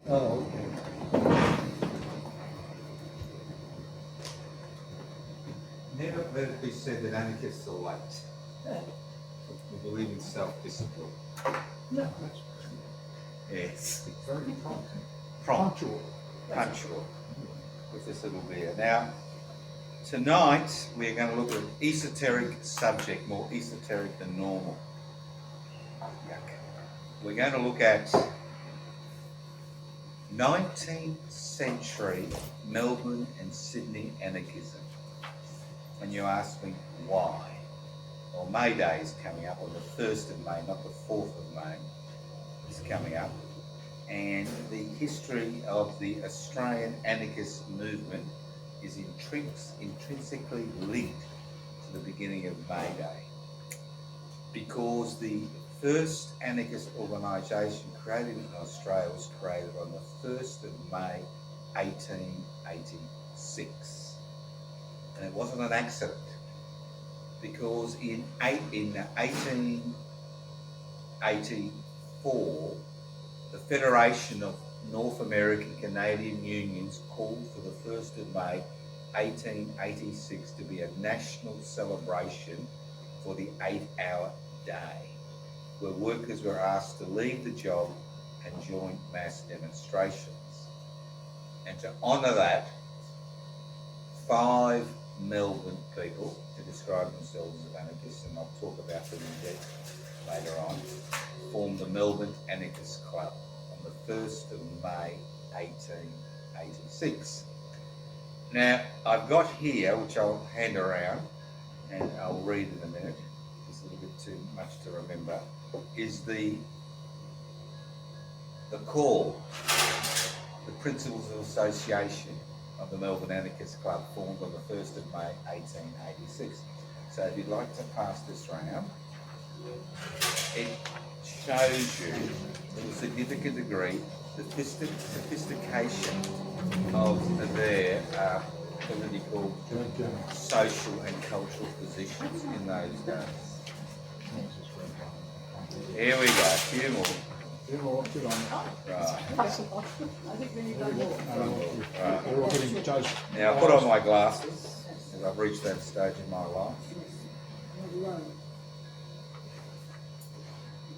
Oh, okay. Never let it be said that anarchists are late. We believe in self-discipline. No, that's Yes. very prompt. Prompt. Punctual. With this little beer. Now, tonight we're going to look at an esoteric subject, more esoteric than normal. Yuck. We're going to look at 19th century Melbourne and Sydney anarchism. And you ask me why? Well, May Day is coming up, or the 1st of May, not the 4th of May, is coming up. And the history of the Australian anarchist movement is intrinsically linked to the beginning of May Day. Because the first anarchist organisation created in Australia was created on the 1st of May 1886. And it wasn't an accident, because in 1884, the Federation of North American Canadian Unions called for the 1st of May 1886 to be a national celebration for the 8-hour day, where workers were asked to leave the job and join mass demonstrations. And to honour that, 5 Melbourne people, to describe themselves as anarchists, and I'll talk about them in depth later on, formed the Melbourne Anarchist Club on the 1st of May 1886. Now, I've got here, which I'll hand around and I'll read in a minute, it's a little bit too much to remember, is the call, the Principles of Association of the Melbourne Anarchist Club, formed on the 1st of May 1886. So if you'd like to pass this round, it shows you, to a significant degree, the sophistication of their political, social and cultural positions in those days. Here we go, a few more. Right. Now I put on my glasses as I've reached that stage in my life.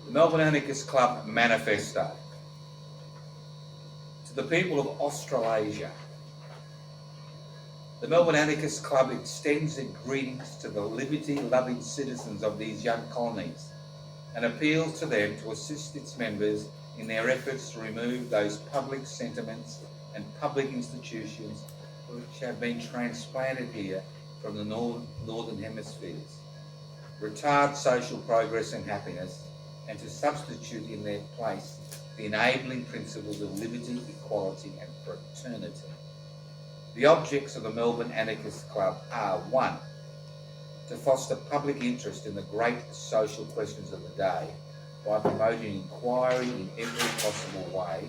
The Melbourne Anarchist Club Manifesto. To the people of Australasia, the Melbourne Anarchist Club extends their greetings to the liberty-loving citizens of these young colonies and appeals to them to assist its members in their efforts to remove those public sentiments and public institutions which have been transplanted here from the northern hemispheres, retard social progress and happiness, and to substitute in their place the enabling principles of liberty, equality and fraternity. The objects of the Melbourne Anarchist Club are: 1, to foster public interest in the great social questions of the day by promoting inquiry in every possible way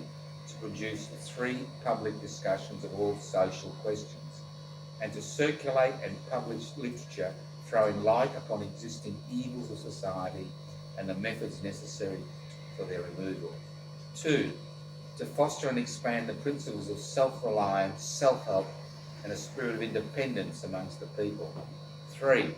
to produce 3 public discussions of all social questions, and to circulate and publish literature throwing light upon existing evils of society and the methods necessary for their removal. 2, to foster and expand the principles of self-reliance, self-help and a spirit of independence amongst the people. 3,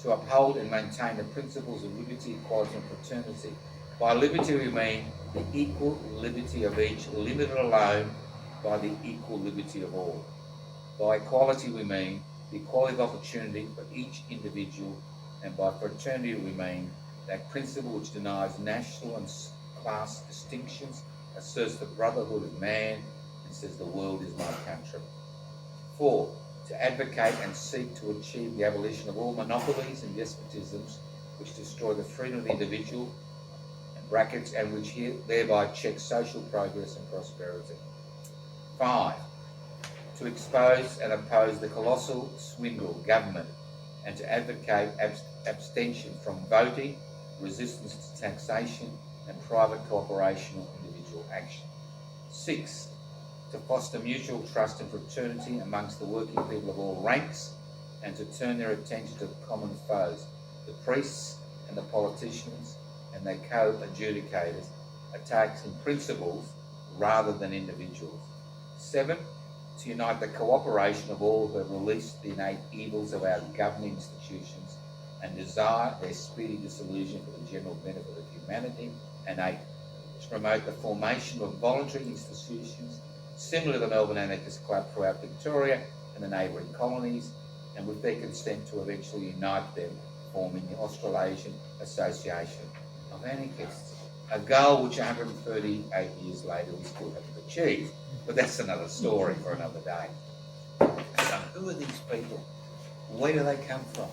to uphold and maintain the principles of liberty, equality and fraternity. By liberty we mean the equal liberty of each, limited alone by the equal liberty of all. By equality we mean the equality of opportunity for each individual, and by fraternity we mean that principle which denies national and class distinctions, asserts the brotherhood of man, and says the world is my country. 4, to advocate and seek to achieve the abolition of all monopolies and despotisms which destroy the freedom of the individual, brackets, and which thereby check social progress and prosperity. 5, to expose and oppose the colossal swindle government and to advocate abstention from voting, resistance to taxation and private cooperation or individual action. 6, to foster mutual trust and fraternity amongst the working people of all ranks and to turn their attention to the common foes, the priests and the politicians and their co-adjudicators, attacking principles rather than individuals. 7, to unite the cooperation of all who have released the innate evils of our governing institutions and desire their speedy dissolution for the general benefit of humanity. And 8, to promote the formation of voluntary institutions similar to the Melbourne Anarchist Club throughout Victoria and the neighbouring colonies, and with their consent to eventually unite them, forming the Australasian Association of Anarchists. A goal which 138 years later we still haven't achieved, but that's another story for another day. So who are these people? Where do they come from?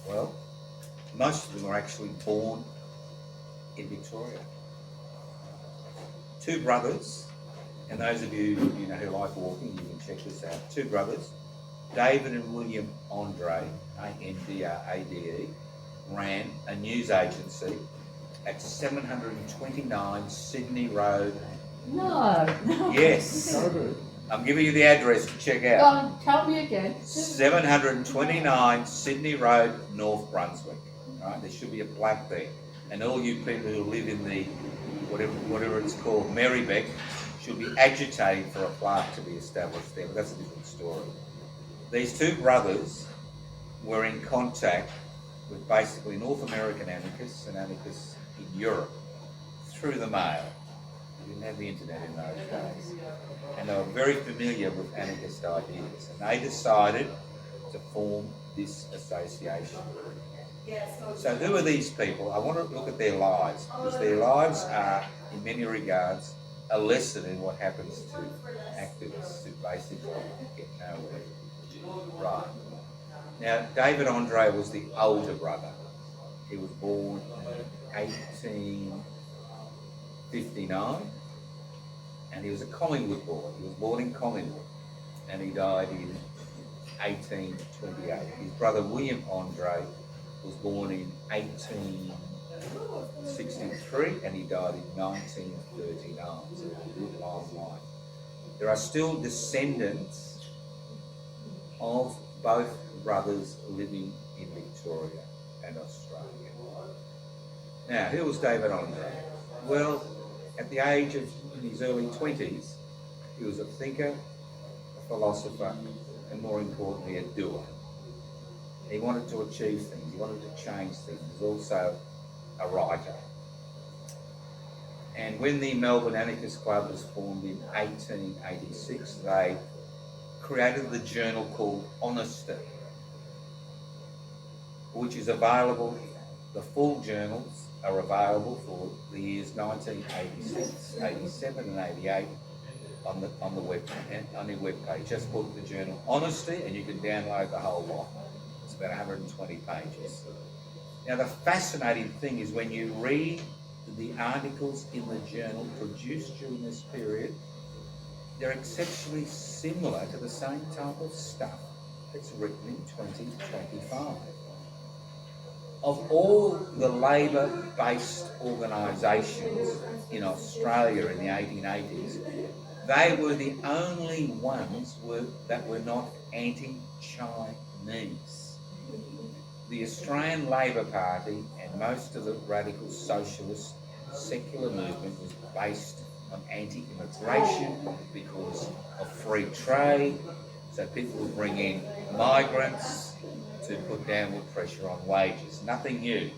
Well, most of them are actually born in Victoria. 2 brothers, and those of you who like walking, you can check this out. 2 brothers, David and William Andre, A-N-D-R-A-D-E, ran a news agency at 729 Sydney Road. No. Yes. I'm giving you the address to check out. Go on, tell me again. 729 Sydney Road, North Brunswick. Right, there should be a plaque there. And all you people who live in the, whatever it's called, Marybeck, should be agitating for a plaque to be established there, but that's a different story. These 2 brothers were in contact with basically North American anarchists and anarchists in Europe through the mail. We didn't have the internet in those days. And they were very familiar with anarchist ideas. And they decided to form this association. So who are these people? I want to look at their lives, because their lives are, in many regards, a lesson in what happens to activists who basically get nowhere. Right. Now, David Andre was the older brother. He was born in 1859, and he was a Collingwood boy. He was born in Collingwood, and he died in 1828. His brother William Andre was born in 1863, and he died in 1939. So a good long life. There are still descendants of both brothers living in Victoria and Australia. Now, who was David Andre? Well, at the age of in his early 20s, he was a thinker, a philosopher, and more importantly, a doer. He wanted to achieve things, he wanted to change things. He was also a writer. And when the Melbourne Anarchist Club was formed in 1886, they created the journal called Honesty, which is available. The full journals are available for the years 1986, 87 and 88 on the web page. Just put the journal Honesty and you can download the whole lot. It's about 120 pages. Now the fascinating thing is when you read the articles in the journal produced during this period, they're exceptionally similar to the same type of stuff that's written in 2025. Of all the labour-based organisations in Australia in the 1880s, they were the only ones that were not anti-Chinese. The Australian Labor Party and most of the radical socialist secular movement was based on anti-immigration because of free trade, so people would bring in migrants to put downward pressure on wages. Nothing new.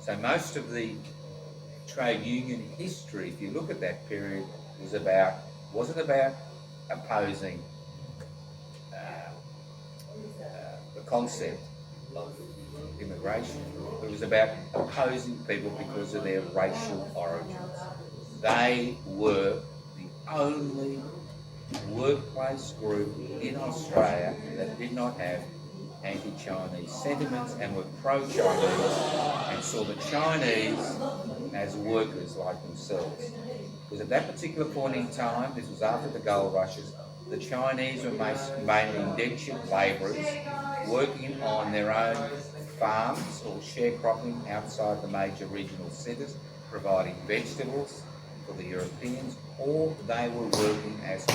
So most of the trade union history, if you look at that period, wasn't about opposing the concept of immigration. It was about opposing people because of their racial origins. They were the only workplace group in Australia that did not have anti-Chinese sentiments and were pro-Chinese and saw the Chinese as workers like themselves. Because at that particular point in time, this was after the gold rushes, the Chinese were mainly indentured labourers working on their own farms or sharecropping outside the major regional centres, providing vegetables for the Europeans, or they were working as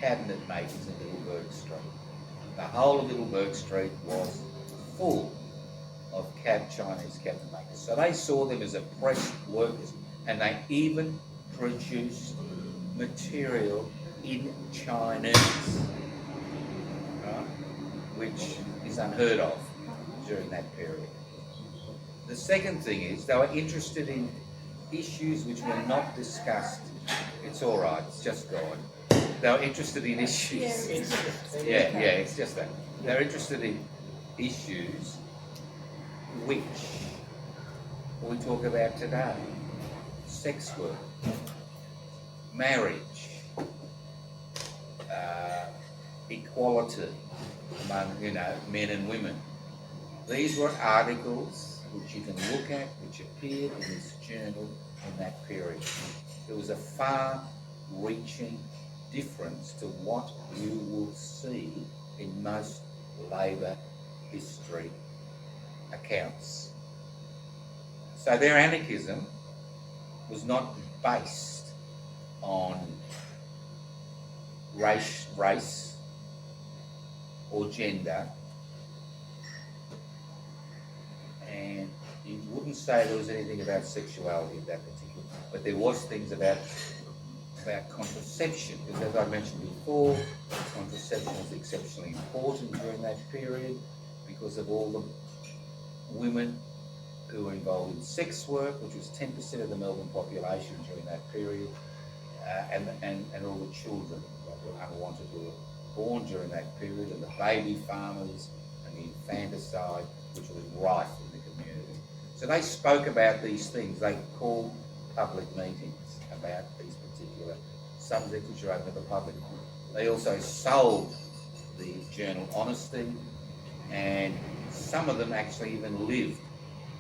cabinet makers in Middleburg Street. The whole of Middleburg Street was full of Chinese cabinet makers. So they saw them as oppressed workers, and they even produced material in Chinese, right? Which is unheard of during that period. The second thing is they were interested in issues which were not discussed. It's all right, it's just gone. They were interested in issues. It's just that. They're interested in issues which we talk about today. Sex work, marriage, equality among, men and women. These were articles which you can look at, which appeared in this journal in that period. There was a far-reaching difference to what you will see in most labour history accounts. So their anarchism was not based on race or gender, and you wouldn't say there was anything about sexuality in that particular, but there was things about contraception, because as I mentioned before, contraception was exceptionally important during that period because of all the women who were involved in sex work, which was 10% of the Melbourne population during that period, and all the children that were unwanted who were born during that period, and the baby farmers and the infanticide, which was rife in the community. So they spoke about these things. They called public meetings about these particular subjects which are open to the public. They also sold the journal Honesty, and some of them actually even lived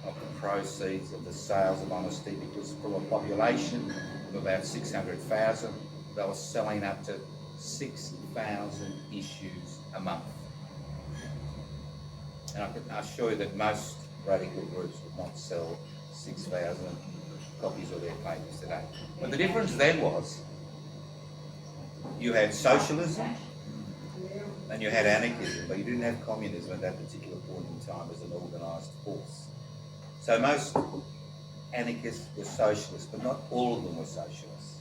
off the proceeds of the sales of Honesty, because from a population of about 600,000, they were selling up to 6,000 issues a month. And I can assure you that most radical groups would not sell 6,000 copies of their papers today. But the difference then was you had socialism and you had anarchism, but you didn't have communism at that particular point in time as an organised force. So most anarchists were socialists, but not all of them were socialists,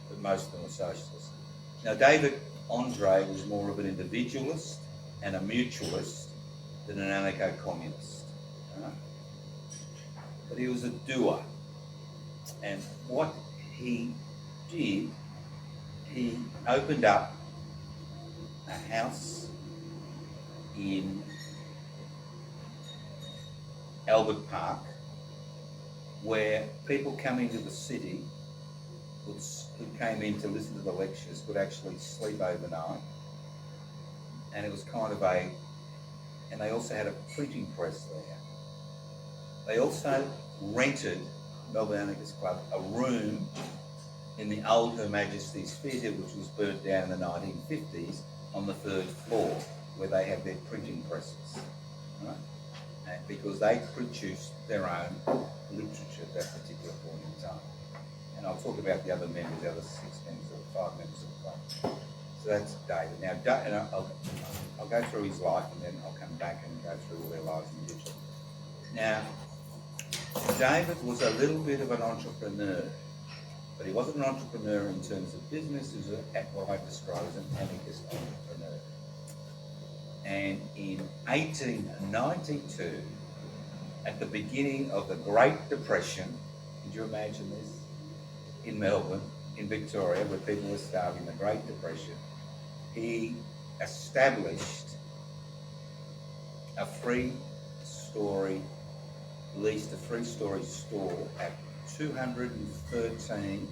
but most of them were socialists. Now, David Andre was more of an individualist and a mutualist than an anarcho-communist. Right? But he was a doer. And what he did, he opened up a house in Albert Park where people coming to the city who came in to listen to the lectures could actually sleep overnight. And it was kind of and they also had a printing press there. They also rented, Melbourne Anarchist Club, a room in the old Her Majesty's Theatre, which was burnt down in the 1950s, on the 3rd floor, where they had their printing presses, right? And because they produced their own literature at that particular point in time. And I'll talk about the other members, the other 6 members, or 5 members of the club. So that's David. Now, I'll go through his life, and then I'll come back and go through all their lives individually. Now, David was a little bit of an entrepreneur, but he wasn't an entrepreneur in terms of business. He was what I describe as an anarchist entrepreneur. And in 1892, at the beginning of the Great Depression, could you imagine this? In Melbourne, in Victoria, where people were starving, the Great Depression, he established a leased a three-story store at 213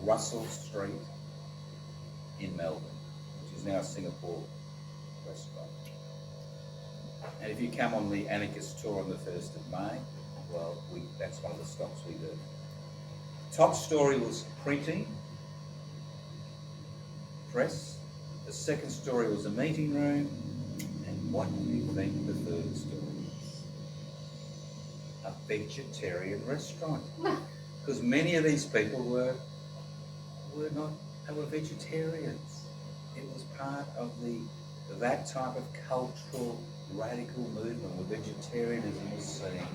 Russell Street in Melbourne, which is now a Singapore restaurant. And if you come on the anarchist tour on the 1st of May, well, that's one of the stops we do. Top story was printing, press. The second story was a meeting room. And what do you think the third story is? A vegetarian restaurant. Because many of these people were vegetarians. It was part of that type of cultural radical movement where vegetarianism was seen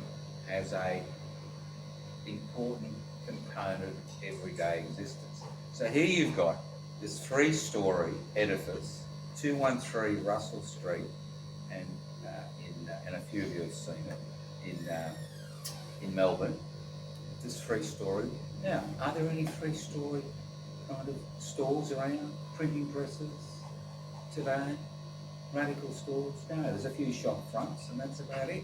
as a important component component of everyday existence. So here you've got this 3-storey edifice, 213 Russell Street, and and a few of you have seen it in Melbourne. This 3-storey. Now, are there any 3-storey kind of stores around? Printing presses today? Radical stores? No, there's a few shop fronts, and that's about it.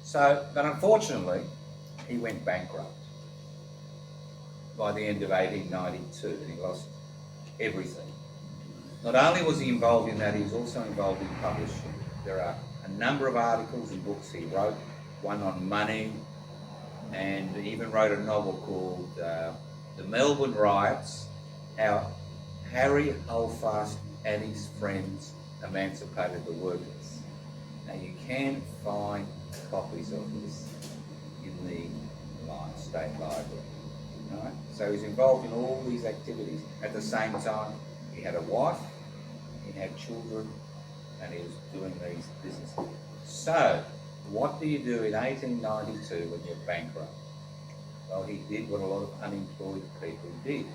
So, but unfortunately, he went bankrupt by the end of 1892, and he lost everything. Not only was he involved in that, he was also involved in publishing. There are a number of articles and books he wrote, one on money, and he even wrote a novel called The Melbourne Riots, How Harry Holdfast and His Friends Emancipated the Workers. Now you can find copies of this in the State Library. Right? So he's involved in all these activities. At the same time, he had a wife, he had children, and he was doing these businesses. So, what do you do in 1892 when you're bankrupt? Well, he did what a lot of unemployed people did.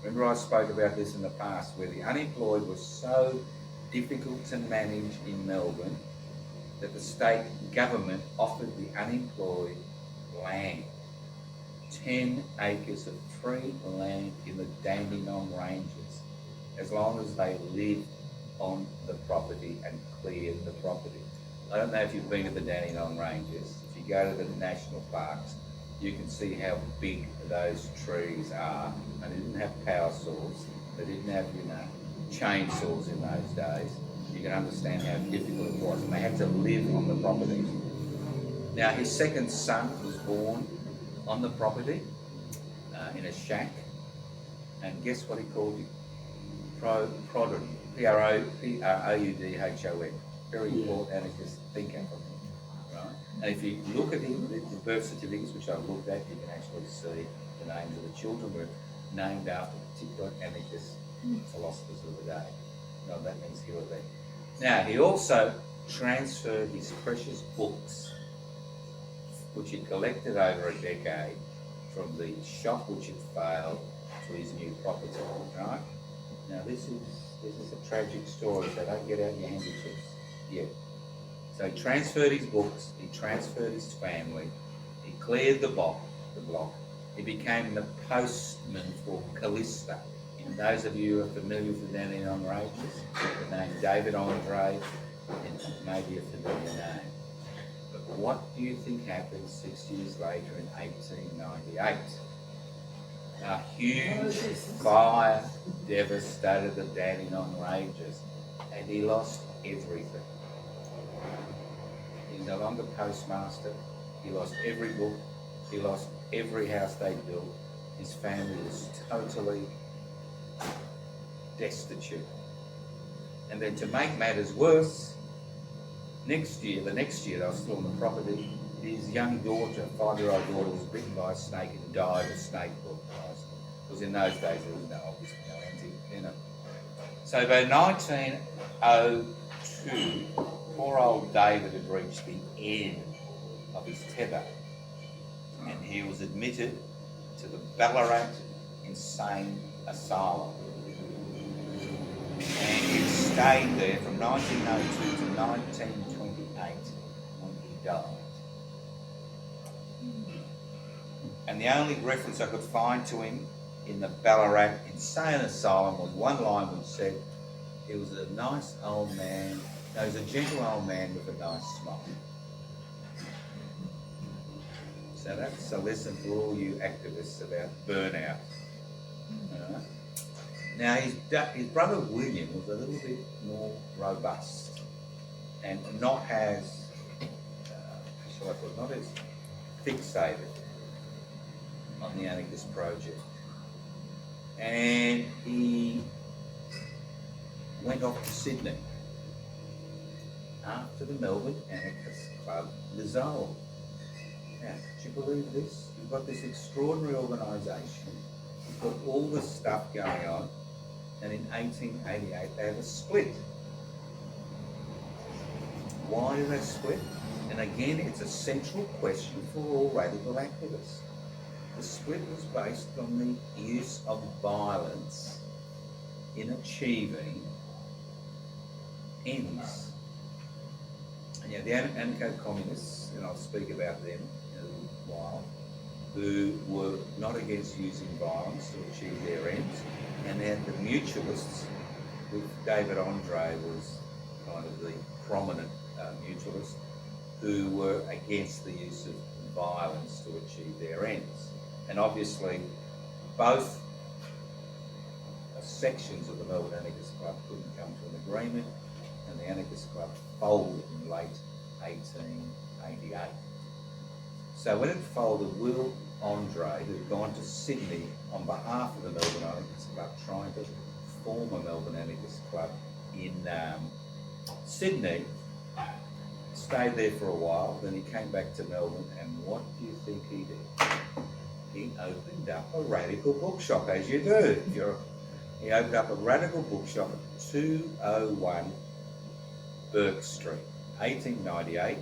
Remember I spoke about this in the past, where the unemployed were so difficult to manage in Melbourne that the state government offered the unemployed land. 10 acres of free land in the Dandenong Ranges, as long as they lived on the property and cleared the property. I don't know if you've been to the Dandenong Ranges. If you go to the national parks, you can see how big those trees are. And they didn't have power saws. They didn't have, chainsaws in those days. You can understand how difficult it was. And they had to live on the property. Now, his second son was born on the property in a shack. And guess what he called him? Proudhon. Proudhon. Very important anarchist thinker. Right? And if you look at him, the birth certificates, which I've looked at, you can actually see the names of the children were named after particular anarchist philosophers of the day. No, that means here or there. Now, he also transferred his precious books, which he collected over a decade, from the shop which had failed to his new property. Right? Now, this is a tragic story, so don't get out your handkerchiefs yet. So he transferred his books, he transferred his family, he cleared the block. He became the postman for Callista. And those of you who are familiar with the Dandenong Ranges, the name David Andre may be a familiar name. But what do you think happened 6 years later in 1898? A huge fire devastated the Dandenong Ranges, and he lost everything. He's no longer postmaster. He lost every book. He lost every house they built. His family was totally destitute. And then to make matters worse, the next year they were still on the property, his young daughter, 5-year-old daughter, was bitten by a snake and died of snake poison. Because in those days there was obviously no anti-venom. So by 1902, poor old David had reached the end of his tether, and he was admitted to the Ballarat Insane Asylum. And he stayed there from 1902 to 1928 when he died. And the only reference I could find to him in the Ballarat Insane Asylum was one line which said, he was a nice old man, no, he was a gentle old man with a nice smile. So that's a lesson for all you activists about burnout. Now his brother William was a little bit more robust and not as, not as fixated on the anarchist project. And he went off to Sydney after the Melbourne Anarchist Club dissolved. Now, do you believe this? You've got this extraordinary organisation, you've got all this stuff going on, and in 1888 they have a split. Why do they split? And again, it's a central question for all radical activists. the split was based on the use of violence in achieving ends. And the anarcho-communists, and I'll speak about them in a little while, who were not against using violence to achieve their ends, and then the mutualists, with David Andre was kind of the prominent mutualist, who were against the use of violence to achieve their ends. And obviously, both sections of the Melbourne Anarchist Club couldn't come to an agreement, and the Anarchist Club folded in late 1888. So when it folded, Will Andre, who'd gone to Sydney on behalf of the Melbourne Anarchist Club, trying to form a Melbourne Anarchist Club in Sydney, stayed there for a while. Then he came back to Melbourne, and what do you think he did? He opened up a radical bookshop, as you do. He opened up a radical bookshop at 201 Burke Street, 1898,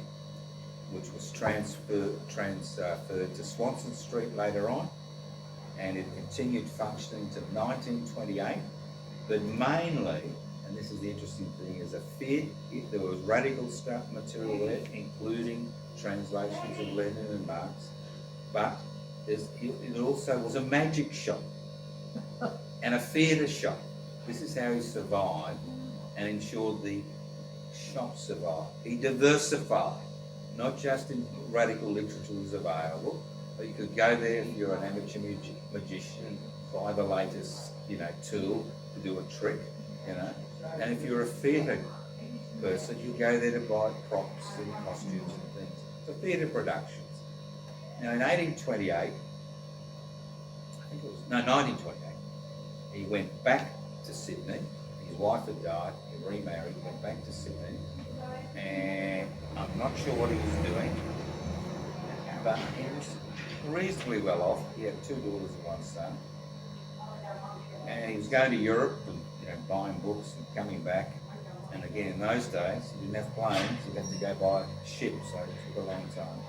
which was transferred to Swanson Street later on, and it continued functioning to 1928, but mainly, and this is the interesting thing, is there was radical stuff, material there, including translations of Lenin and Marx, but it also was a magic shop and a theatre shop. This is how he survived and ensured the shop survived. He diversified. Not just in radical literature was available, but you could go there if you're an amateur magician, buy the latest, tool to do a trick, And if you're a theatre person, you go there to buy props and costumes and things. So theatre productions. Now in 1928, he went back to Sydney. His wife had died, he remarried, went back to Sydney, and I'm not sure what he was doing, but he was reasonably well off. He had 2 daughters and 1 son, and he was going to Europe and buying books and coming back. And again, in those days, you didn't have planes; you had to go by ship, so it took a long time.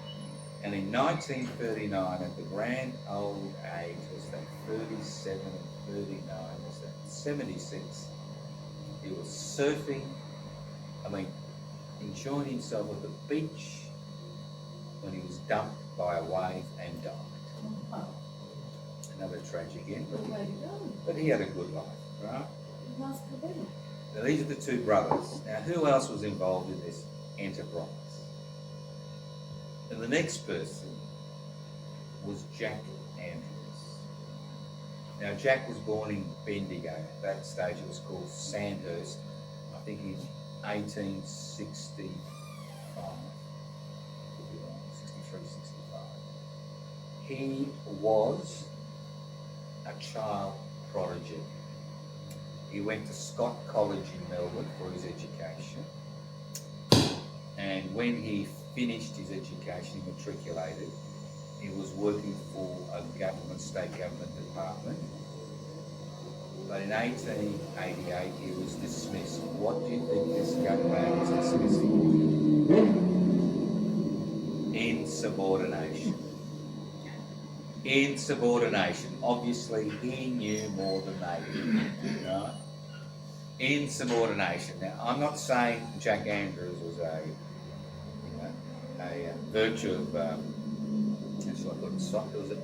And in 1939, at the grand old age, was that 37 and 39, was that 76, he was surfing, enjoying himself at the beach when he was dumped by a wave and died. Another tragic end, but he had a good life, right? Now these are the 2 brothers. Now who else was involved in this enterprise? And the next person was Jack Andrews. Now Jack was born in Bendigo. At that stage it was called Sandhurst, I think in 1865. Could be wrong, 63, 65. He was a child prodigy. He went to Scott College in Melbourne for his education. And when he finished his education, he matriculated. He was working for a state government department. But in 1888, he was dismissed. What do you think this young man was dismissed for? Insubordination. Insubordination. Obviously, he knew more than they did, right? Insubordination. Now, I'm not saying Jack Andrews was a virtue of, that's what I thought, it was a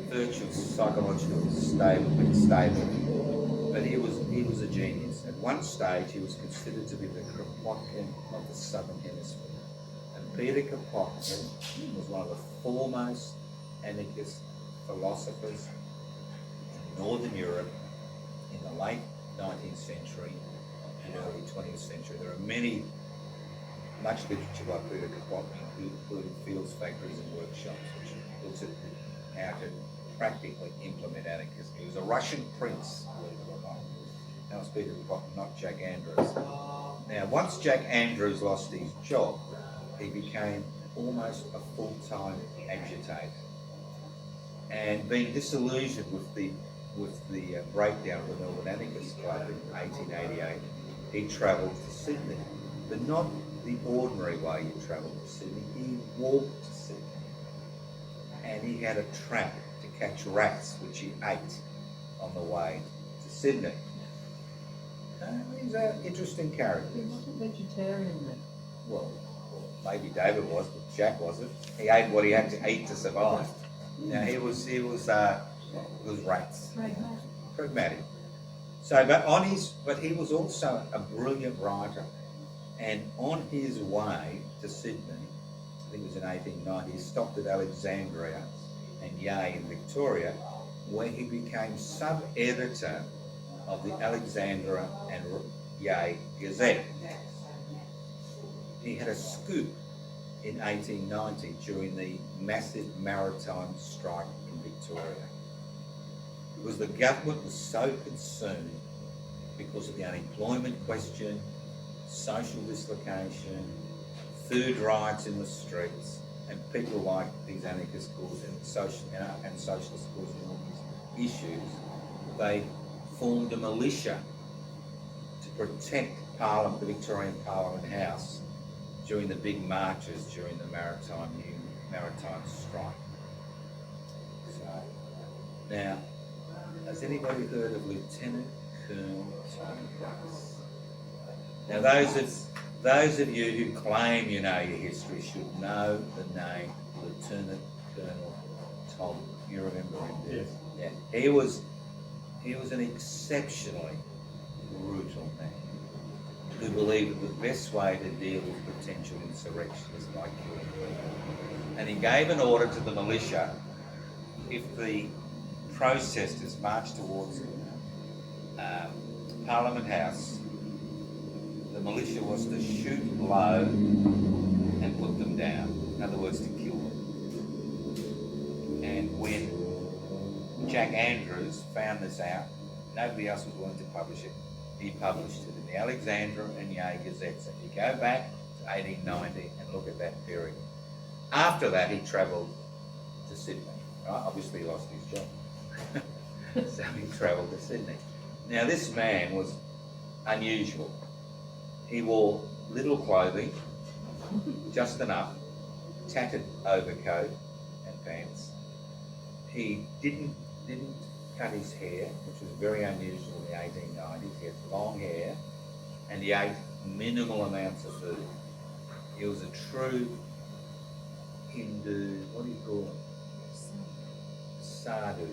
virtue of psychological stable, but he was a genius. At one stage, he was considered to be the Kropotkin of the Southern Hemisphere. And Peter Kropotkin was one of the foremost anarchist philosophers in Northern Europe in the late 19th century and early 20th century. There are much literature by Peter Kropotkin, including Fields, Factories and Workshops, which looks at how to practically implement anarchism. He was a Russian prince, believe it or not. That was Peter Kropotkin, not Jack Andrews. Now, once Jack Andrews lost his job, he became almost a full-time agitator. And being disillusioned with the breakdown of the Melbourne Anarchist Club in 1888, he travelled to Sydney, but not the ordinary way you travel to Sydney. He walked to Sydney, and he had a trap to catch rats, which he ate on the way to Sydney. He's an interesting character. He wasn't vegetarian then. Well, maybe David was, but Jack wasn't. He ate what he had to eat to survive. Now he was rats. Pragmatic. So, but he was also a brilliant writer, and on his way to Sydney, I think it was in 1890, he stopped at Alexandria and Yea in Victoria, where he became sub-editor of the Alexandria and Yea Gazette. He had a scoop in 1890 during the massive maritime strike in Victoria, because the government was so concerned because of the unemployment question, social dislocation, food riots in the streets, and people like these anarchist schools and socialist schools and all these issues. They formed a militia to protect Parliament, the Victorian Parliament House, during the big marches during the maritime strike. So, now, has anybody heard of Lieutenant Colonel Tom Price? Now, those of you who claim you know your history should know the name Lieutenant Colonel Tom. You remember him? Yes. Yeah. He was an exceptionally brutal man who believed that the best way to deal with potential insurrection is by killing people. And he gave an order to the militia: if the protesters marched towards Parliament House, the militia was to shoot low and put them down. In other words, to kill them. And when Jack Andrews found this out, nobody else was willing to publish it. He published it in the Alexandria and Yea Gazette. So if you go back to 1890 and look at that period. After that, he travelled to Sydney. Right? Obviously, he lost his job. So he travelled to Sydney. Now, this man was unusual. He wore little clothing, just enough, tattered overcoat and pants. He didn't cut his hair, which was very unusual in the 1890s. He had long hair, and he ate minimal amounts of food. He was a true Hindu, what do you call it? Sadhu.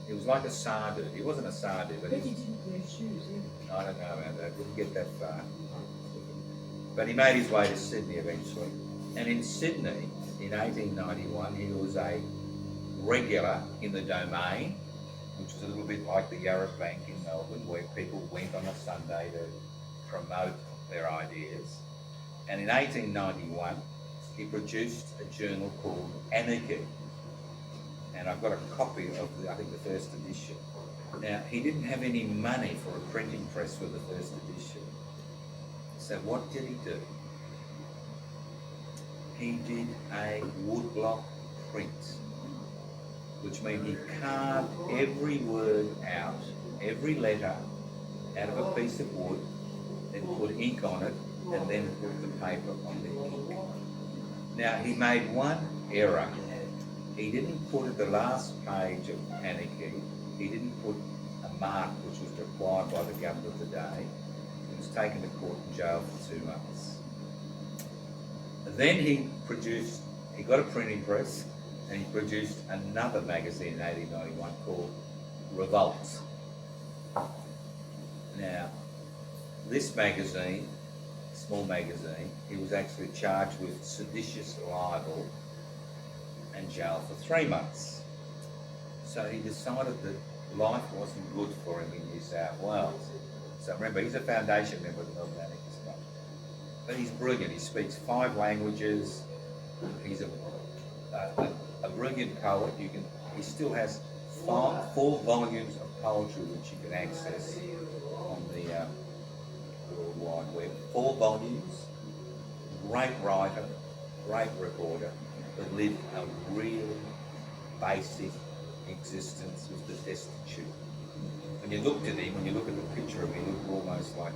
He was like a sadhu. He wasn't a sadhu, but But he didn't wear shoes either. I don't know about that. Didn't get that far. But he made his way to Sydney eventually. And in Sydney, in 1891, he was a regular in the Domain, which was a little bit like the Yarra Bank in Melbourne, where people went on a Sunday to promote their ideas. And in 1891, he produced a journal called Anarchy. And I've got a copy of, I think, the first edition. Now, he didn't have any money for a printing press for the first edition. So what did he do? He did a woodblock print, which means he carved every word out, every letter out of a piece of wood, then put ink on it, and then put the paper on the ink. Now, he made one error. He didn't put at the last page of Anarchy, he didn't put a mark which was required by the government of the day. He was taken to court and jailed for 2 months. Then he got a printing press, and he produced another magazine in 1891 called Revolt. Now, this magazine, small magazine, he was actually charged with seditious libel and jailed for 3 months. So he decided that life wasn't good for him in New South Wales. So remember, he's a foundation member of the Melbourne Anarchist Club. But he's brilliant. He speaks 5 languages. He's a brilliant poet. He still has 4 volumes of poetry which you can access on the World Wide Web. 4 volumes. Great writer, great reporter, but lived a really basic existence, was the destitute. When you looked at him, when you look at the picture of him, he looked almost like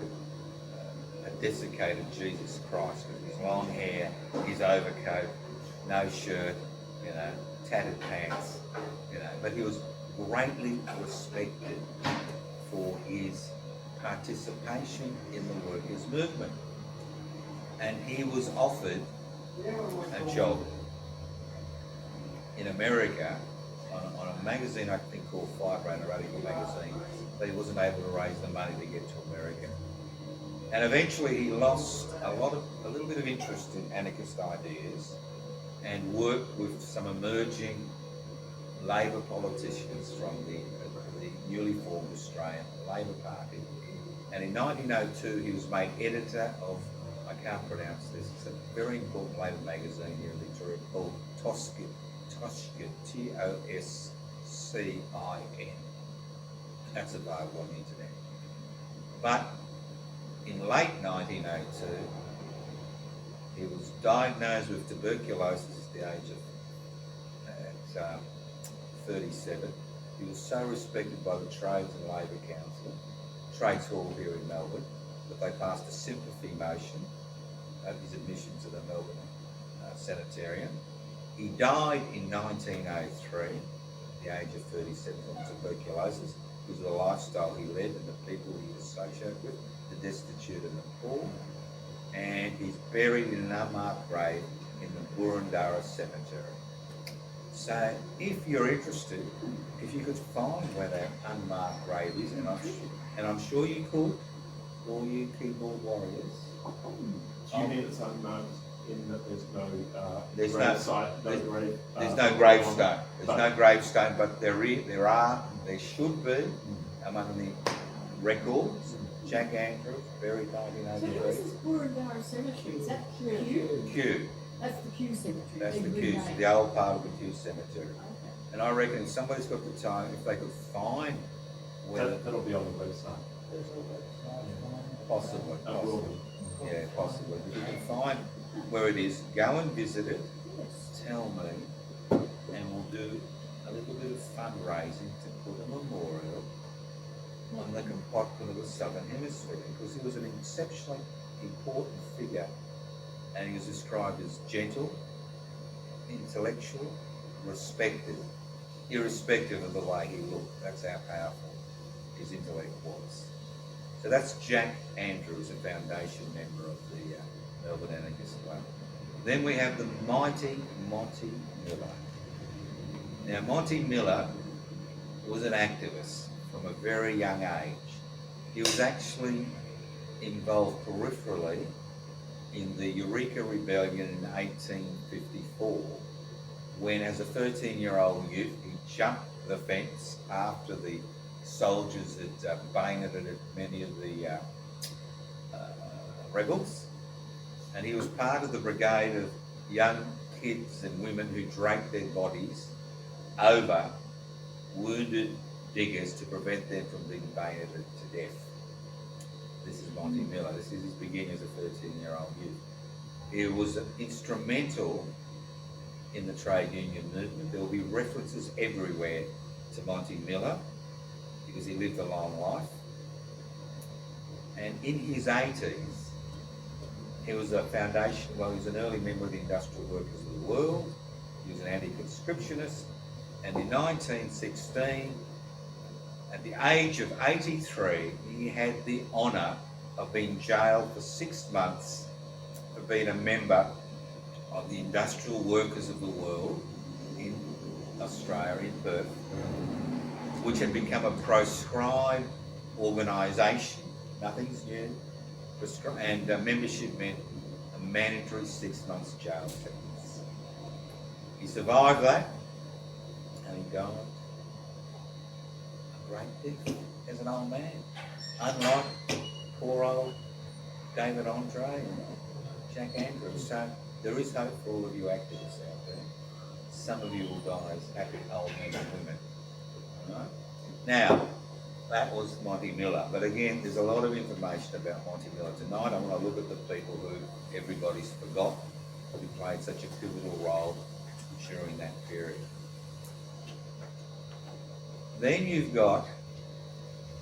a desiccated Jesus Christ with his long hair, his overcoat, no shirt, tattered pants, but he was greatly respected for his participation in the workers' movement. And he was offered a job in America on a magazine I think called Firebrand, a radical magazine, but he wasn't able to raise the money to get to America. And eventually he lost a little bit of interest in anarchist ideas and worked with some emerging Labor politicians from the newly formed Australian Labor Party. And in 1902 he was made editor of, I can't pronounce this, it's a very important Labor magazine here in Victoria called Toscano, Toscin. That's available on the internet. But in late 1902, he was diagnosed with tuberculosis at the age of 37. He was so respected by the Trades and Labor Council, Trades Hall here in Melbourne, that they passed a sympathy motion of his admission to the Melbourne Sanitarium. He died in 1903 at the age of 37 from tuberculosis because of the lifestyle he led and the people he associated with, the destitute and the poor. And he's buried in an unmarked grave in the Burundara Cemetery. So if you're interested, if you could find where that unmarked grave is, and I'm sure you could, all you keyboard warriors. Do you mean it's unmarked in that there's no There's no gravestone. There's no gravestone, but there should be among the records. Jack Andrews, buried So 1983. what's this Burundara Cemetery? Is that Kew? Kew. That's the Kew Cemetery. That's the They Kew, renamed. the old part of the Kew Cemetery. Okay. And I reckon if somebody's got the time, if they could find where That'll be on the website. possibly, Will be. yeah, possibly. If you can find where it is, go and visit it. Yes. Tell me, and we'll do a little bit of fundraising to put a memorial on the compartment of the Southern Hemisphere, because he was an exceptionally important figure, and he was described as gentle, intellectual, respected, irrespective of the way he looked. That's how powerful his intellect was. So that's Jack Andrews, a foundation member of the Melbourne Anarchist Club. Then we have the mighty Monty Miller. Now, Monty Miller was an activist from a very young age. He was actually involved peripherally in the Eureka Rebellion in 1854, when as a 13-year-old youth, he jumped the fence after the soldiers had bayoneted many of the rebels. And he was part of the brigade of young kids and women who dragged their bodies over wounded diggers to prevent them from being bayoneted to death. This is Monty Miller. This is his beginning as a 13-year-old youth. He was instrumental in the trade union movement. There will be references everywhere to Monty Miller because he lived a long life. And in his 80s, he was he was an early member of the Industrial Workers of the World. He was an anti-conscriptionist. And in 1916, at the age of 83, he had the honour of being jailed for 6 months for being a member of the Industrial Workers of the World in Australia, in Perth, which had become a proscribed organisation. Nothing's new. And membership meant a mandatory 6 months jail sentence. He survived that, and he died a great death as an old man. Unlike poor old David Andre and Jack Andrews. So there is hope for all of you activists out there. Some of you will die as happy old men and women. All right? Now, that was Monty Miller. But again, there's a lot of information about Monty Miller. Tonight I want to look at the people who everybody's forgot, who played such a pivotal role during that period. Then you've got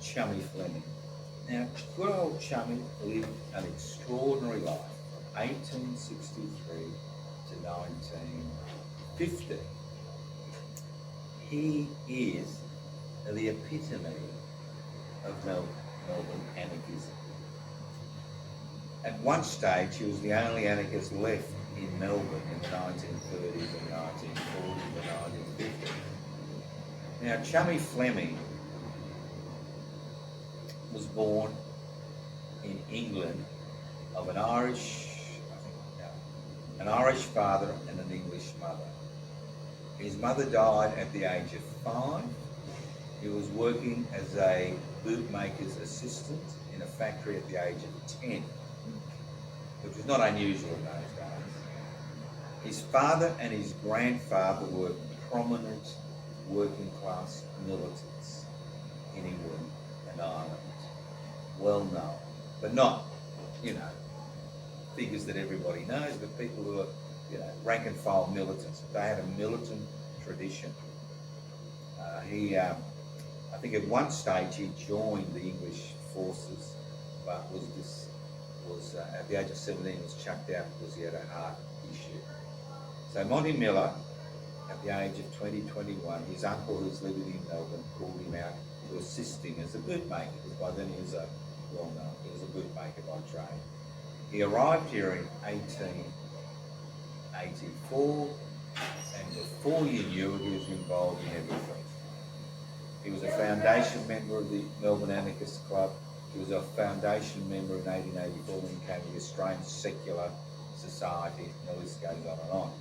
Chummy Fleming. Now, good old Chummy lived an extraordinary life from 1863 to 1950. he is the epitome of Melbourne anarchism. At one stage, he was the only anarchist left in Melbourne in the 1930s and 1940s and 1950s. Now, Chummy Fleming was born in England of an Irish father and an English mother. His mother died at the age of 5. He was working as a bootmaker's assistant in a factory at the age of 10, which was not unusual in those days. His father and his grandfather were prominent working class militants in England and Ireland, well known, but not, figures that everybody knows, but people who are, rank and file militants. They had a militant tradition. I think at one stage he joined the English forces, but was at the age of 17 was chucked out because he had a heart issue. So Monty Miller, at the age of 21, his uncle, who's living in Melbourne, called him out to assist him as a bootmaker, because by then he was a bootmaker by trade. He arrived here in 1884, and before you knew it, he was involved in everything. He was a foundation member of the Melbourne Anarchist Club. He was a foundation member in 1884 when he came to the Australian Secular Society, and the list goes on and on.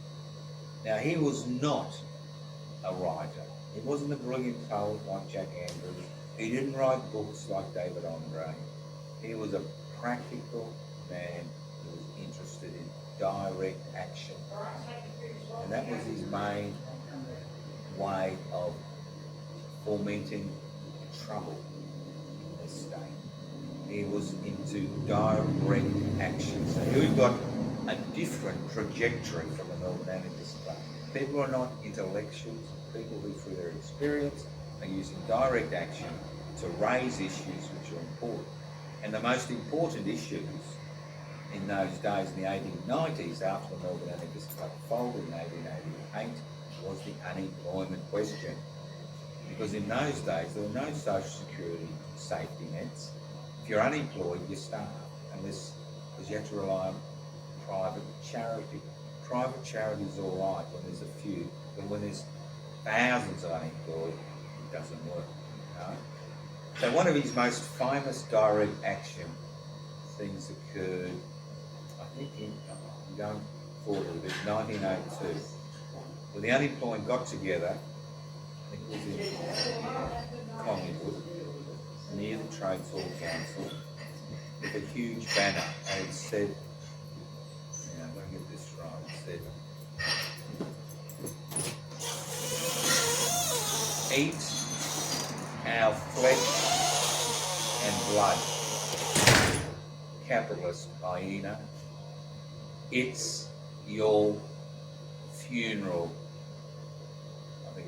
Now, he was not a writer. He wasn't a brilliant poet like Jack Andrews. He didn't write books like David Andre. He was a practical man who was interested in direct action. And that was his main way of fomenting trouble in this state. He was into direct action. So we've got a different trajectory from the Melbourne Anarchist Club. People are not intellectuals. People who, through their experience, are using direct action to raise issues which are important. And the most important issues in those days, in the 1890s, after the Melbourne Anarchist Club folded in 1888, was the unemployment question. Because in those days, there were no social security safety nets. If you're unemployed, you starve, because you have to rely on private charity. Private charity is all right when there's a few, but when there's thousands of unemployed, it doesn't work. So one of his most famous direct action things occurred, I think I'm going forward a bit, 1902, when the unemployed got together, I think it was in Collingwood, near the Trades Hall Council, with a huge banner, and it said, I'm going to get this right, it said, "Eat our flesh and blood, capitalist hyena. It's your funeral." I think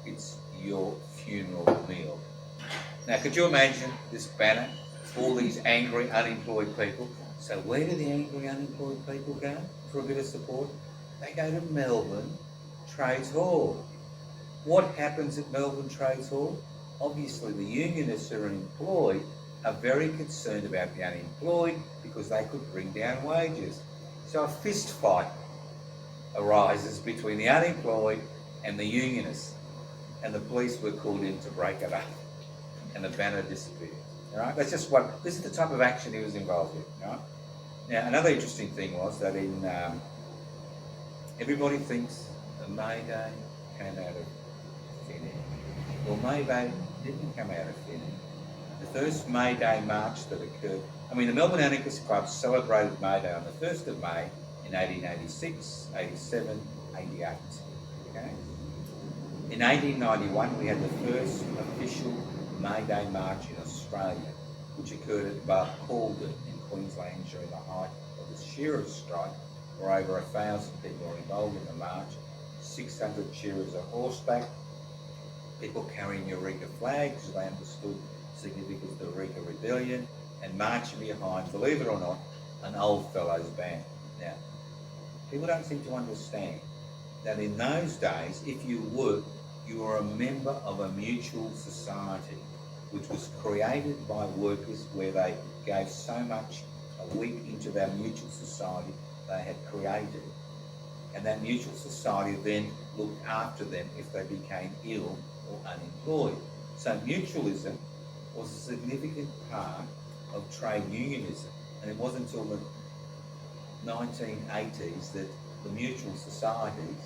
it's your funeral meal. Now, could you imagine this banner? All these angry, unemployed people. So where do the angry, unemployed people go for a bit of support? They go to Melbourne Trades Hall. What happens at Melbourne Trades Hall? Obviously, the unionists who are employed are very concerned about the unemployed because they could bring down wages. So a fist fight arises between the unemployed and the unionists, and the police were called in to break it up, and the banner disappeared. All right, this is the type of action he was involved in. All right? Now, another interesting thing was that everybody thinks the May Day came out of thin air. Well, May Day didn't come out of thin air. The first May Day march that occurred, the Melbourne Anarchist Club celebrated May Day on the 1st of May in 1886, 87, 88. Okay? In 1891, we had the first official May Day march in Australia, which occurred at Barcaldine in Queensland during the height of the shearers' strike, where over 1,000 people were involved in the march, 600 shearers on horseback, people carrying Eureka flags because they understood the significance of the Eureka Rebellion, and marching behind, believe it or not, an old fellows band. Now, people don't seem to understand that in those days, if you worked, you are a member of a mutual society which was created by workers where they gave so much a week into their mutual society they had created. And that mutual society then looked after them if they became ill or unemployed. So mutualism was a significant part of trade unionism. And it wasn't until the 1980s that the mutual societies,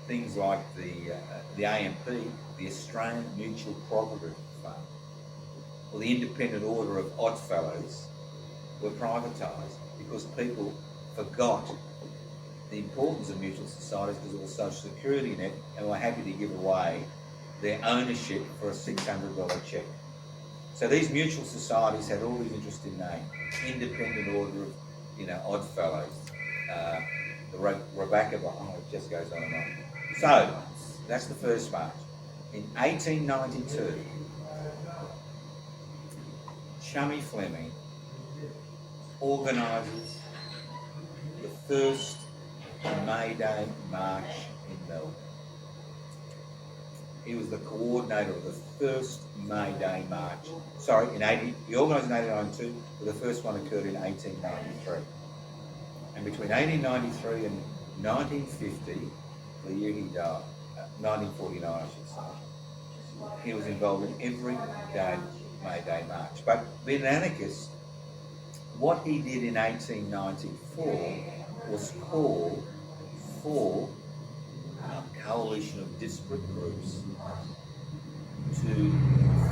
things like the AMP, the Australian Mutual Cooperative Fund, or the Independent Order of Oddfellows, were privatised because people forgot the importance of mutual societies because of the social security net and were happy to give away their ownership for a $600 cheque. So these mutual societies had all these interesting names. Independent Order of, Oddfellows, the Rebecca, it just goes on and on. So that's the first march. In 1892, Chummy Fleming organises the first May Day march in Melbourne. He was the coordinator of the first May Day march. He organised in 1892, but the first one occurred in 1893. And between 1893 and 1950, the year he died, 1949 I should say, he was involved in every May Day march. But being an anarchist, what he did in 1894 was call for a coalition of disparate groups to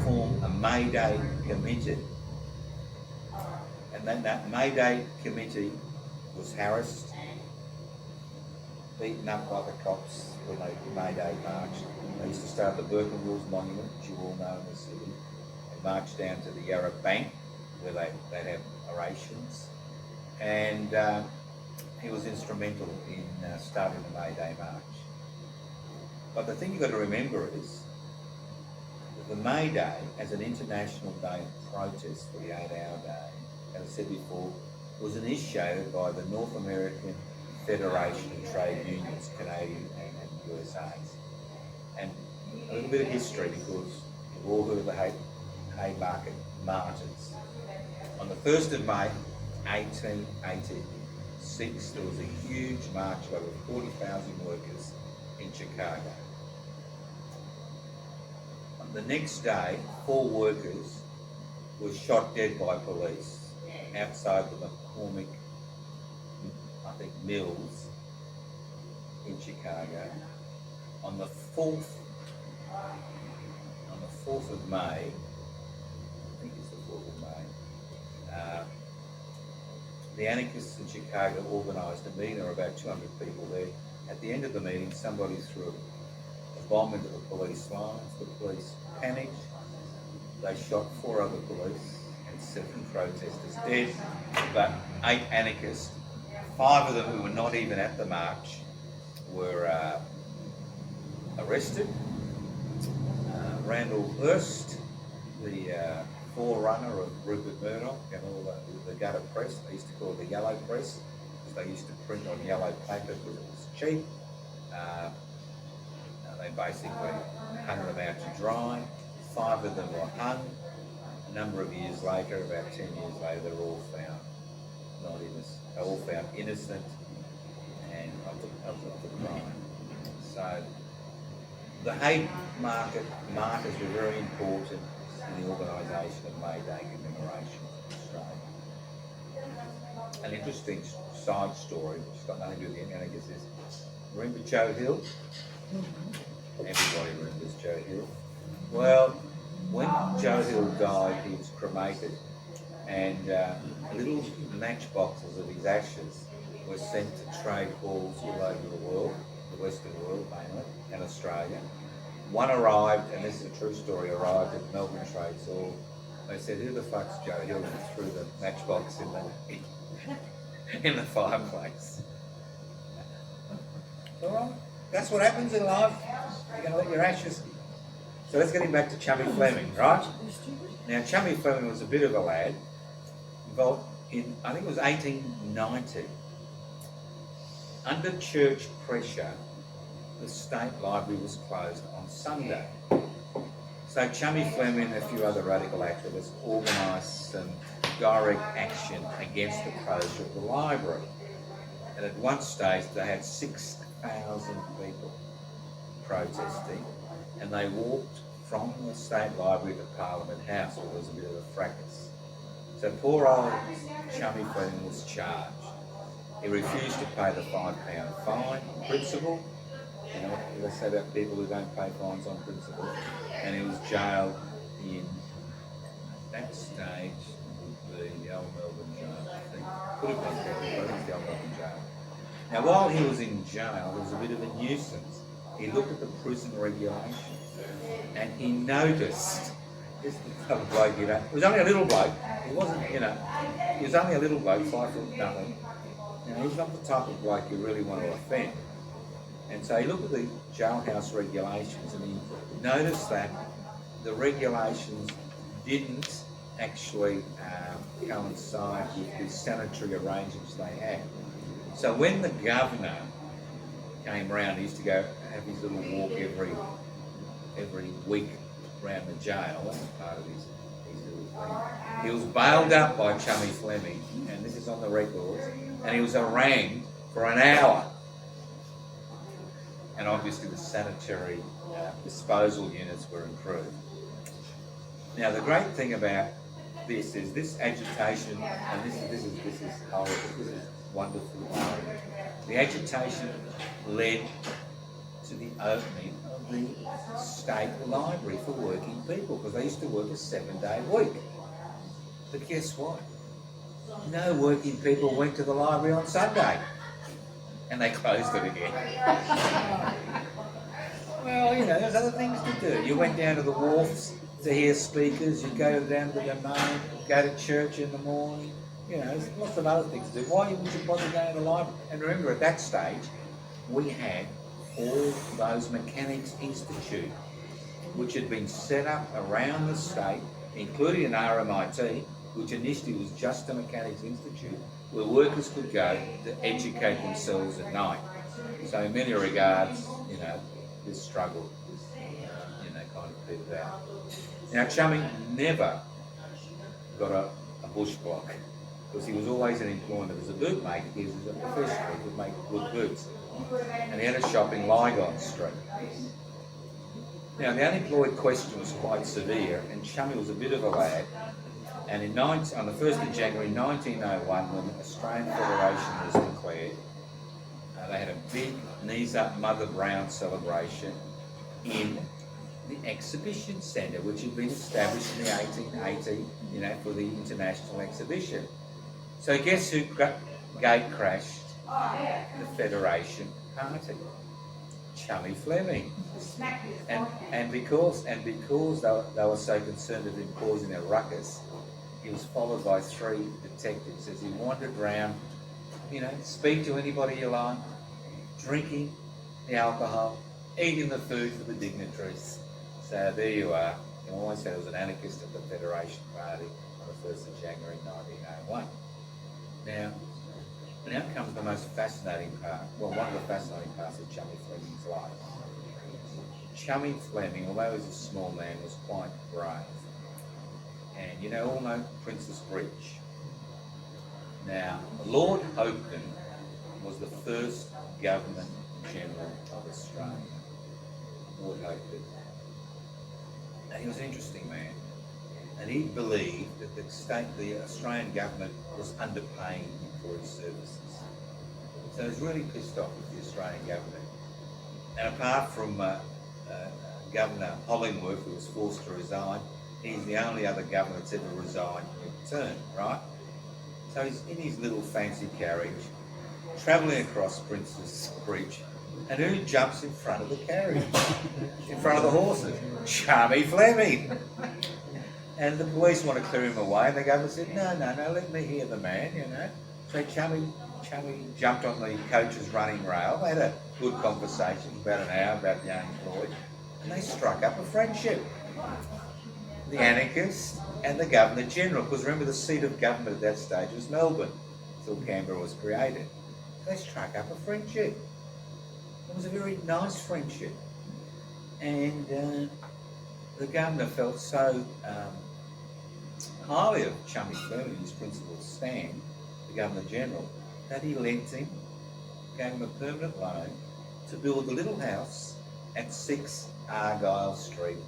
form a May Day committee. And then that May Day committee was harassed, beaten up by the cops when they May Day marched. They used to start at the Birkenwills Monument, which you all know in the city, and march down to the Yarra Bank, where they'd have orations. And he was instrumental in starting the May Day march. But the thing you've got to remember is that the May Day, as an international day of protest for the 8-hour day, as I said before, was initiated by the North American Federation of Trade Unions, Canadian and USA's. And a little bit of history, because you've all heard of the Haymarket Martyrs. On the 1st of May, 1886, there was a huge march of over 40,000 workers in Chicago. On the next day, 4 workers were shot dead by police outside the McCormick, Mills in Chicago. On the 4th of May, I think it's the 4th of May, the anarchists in Chicago organised a meeting. There were about 200 people there. At the end of the meeting, somebody threw a bomb into the police lines. The police panicked. They shot 4 other police and 7 protesters dead, but 8 anarchists, 5 of them who were not even at the march, were arrested. Randall Hearst, the forerunner of Rupert Murdoch and all the gutter press, they used to call it the yellow press, because they used to print on yellow paper because it was cheap. They basically hung them out to dry. 5 of them were hung. A number of years later, about 10 years later, they're all found not innocent. They're all found innocent and of the crime. So the Haymarket Martyrs were very important in the organisation of May Day commemoration in Australia. An interesting side story, which has got nothing to do with the anarchists, is remember Joe Hill? Everybody remembers Joe Hill. Well, when Joe Hill died, he was cremated, and little matchboxes of his ashes were sent to trade halls all over the world, the Western world mainly, and Australia. One arrived, and this is a true story, arrived at Melbourne Trades Hall. They said, "Who the fuck's Joe Hill?" and threw the matchbox in the fireplace. All right, that's what happens in life. You're going to let your ashes. So let's get him back to Chummy Fleming, right? Now, Chummy Fleming was a bit of a lad, involved in, I think it was 1890. Under church pressure, the state library was closed on Sunday. So Chummy Fleming and a few other radical activists organised some direct action against the closure of the library. And at one stage they had 6,000 people protesting, and they walked from the State Library to Parliament House, where there was a bit of a fracas. So poor old Chummy Fleming was charged. He refused to pay the £5 fine on principle. You know what they say about people who don't pay fines on principle? And he was jailed in, at that stage, the old Melbourne jail, I think. Could have been Melbourne, but it was the old Melbourne jail. Now, while he was in jail, there was a bit of a nuisance. He looked at the prison regulations and he noticed this little bloke, you know, he was only a little bloke. He wasn't, you know, he was only a little bloke, 5 foot nothing. You know, he's not the type of bloke you really want to offend. And so he looked at the jailhouse regulations and he noticed that the regulations didn't actually coincide with the sanitary arrangements they had. So when the governor came round, he used to go have his little walk every week around the jail. That was part of his little thing. He was bailed up by Chummy Fleming, and this is on the records, and he was harangued for an hour. And obviously the sanitary disposal units were improved. Now the great thing about this is this agitation, and this is horrible, this is wonderful. The agitation led to the opening of the state library for working people, because they used to work a 7-day week. But guess what? No working people went to the library on Sunday, and they closed it again. Well, you know, there's other things to do. You went down to the wharfs to hear speakers, you go down to the domain, go to church in the morning. You know, there's lots of other things to do. Why would you bother going to the library? And remember, at that stage, we had all those Mechanics Institute, which had been set up around the state, including an RMIT, which initially was just a Mechanics Institute, where workers could go to educate themselves at night. So in many regards, you know, this struggle, you know, kind of petered out. Now, Chummy never got a bush block, because he was always in employment as a bootmaker. He was a professional, he could make good boots. And he had a shop in Lygon Street. Now, the unemployed question was quite severe, and Chummy was a bit of a lad. And on the 1st of January 1901, when the Australian Federation was declared, they had a big Knees Up Mother Brown celebration in the exhibition centre, which had been established in the 1880, you know, for the International Exhibition. So guess who gate crashed the Federation party? Chummy Fleming. And because they were so concerned with him causing a ruckus, he was followed by 3 detectives as he wandered round, you know, speak to anybody you like, drinking the alcohol, eating the food for the dignitaries. So there you are. You always said it was an anarchist at the Federation Party on the 1st of January 1901. Now comes the most fascinating part, well, one of the fascinating parts of Chummy Fleming's life. Chummy Fleming, although he was a small man, was quite brave. And you all know Princess Bridge. Now, Lord Hopetoun was the first Governor General of Australia. Lord Hopetoun. And he was an interesting man. And he believed that the Australian government was underpaying him for his services. So he was really pissed off with the Australian government. And apart from Governor Hollingworth, who was forced to resign, he's the only other governor that's ever resigned in turn, right? So he's in his little fancy carriage, travelling across Princess Bridge, and who jumps in front of the carriage? In front of the horses? Chummy Fleming! And the police want to clear him away, and the governor said, no, let me hear the man, you know. So Chummy jumped on the coach's running rail. They had a good conversation, about an hour, about the unemployed, and they struck up a friendship. The anarchist and the Governor-General, because remember the seat of government at that stage was Melbourne, until Canberra was created. They struck up a friendship. And was a very nice friendship. And the governor felt so highly of Chummy Fleming, his principal Stan, the Governor General, that he lent him, gave him a permanent loan to build a little house at 6 Argyle Street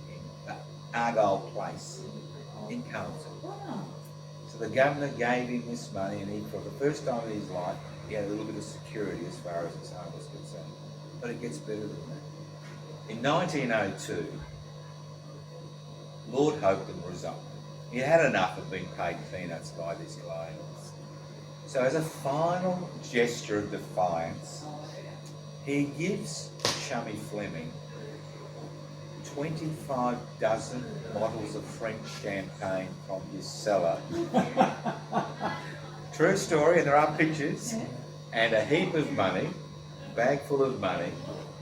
in Argyle Place in Carlton. Wow. So the governor gave him this money, and he, for the first time in his life, he had a little bit of security as far as his home was concerned. But it gets better than that. In 1902, Lord Hopetoun resigned. He had enough of being paid peanuts by these colonials. So as a final gesture of defiance, he gives Chummy Fleming 25 dozen bottles of French champagne from his cellar. True story, and there are pictures, and a heap of money, a bag full of money,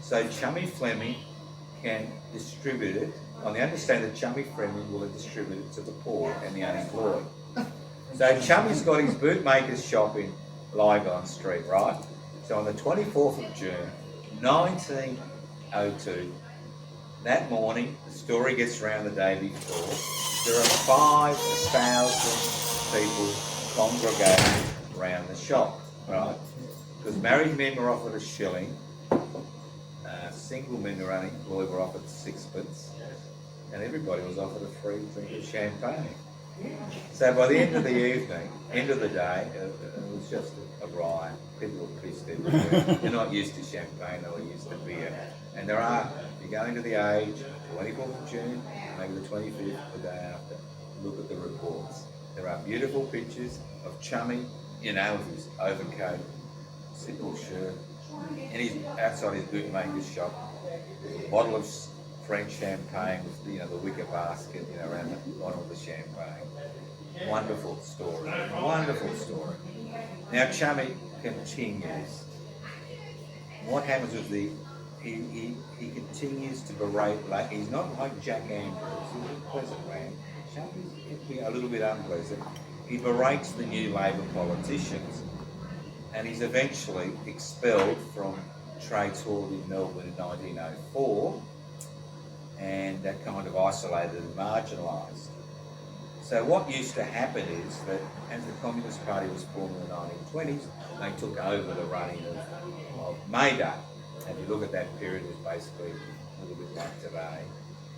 so Chummy Fleming can distribute it on the understanding that Chummy Fleming will distribute it to the poor and the unemployed. So Chummy's got his bootmaker's shop in Lygon Street, right? So on the 24th of June, 1902, that morning, the story gets around the day before, there are 5,000 people congregated around the shop, right? Because married men were offered a shilling, single men who were unemployed were offered sixpence, and everybody was offered a free drink of champagne. So by the end of the evening, end of the day, it was just a riot. People were pissed everywhere. They're not used to champagne, they were used to beer. And there are, if you go into the Age, 24th of June, maybe the 25th, the day after, look at the reports. There are beautiful pictures of Chummy, you know, with his overcoat, simple shirt, and he's outside his bootmaker's shop, with a bottle of French champagne with, you know, the wicker basket, you know, around the bottom of the champagne. Wonderful story, wonderful story. Now Chummy continues. What happens with he continues to berate, like, he's not like Jack Andrews, he's a pleasant man. Chummy's a little bit unpleasant. He berates the new Labor politicians, and he's eventually expelled from Trades Hall in Melbourne in 1904, and that kind of isolated and marginalised. So what used to happen is that as the Communist Party was formed in the 1920s, they took over the running of May Day. And if you look at that period, it was basically a little bit like today.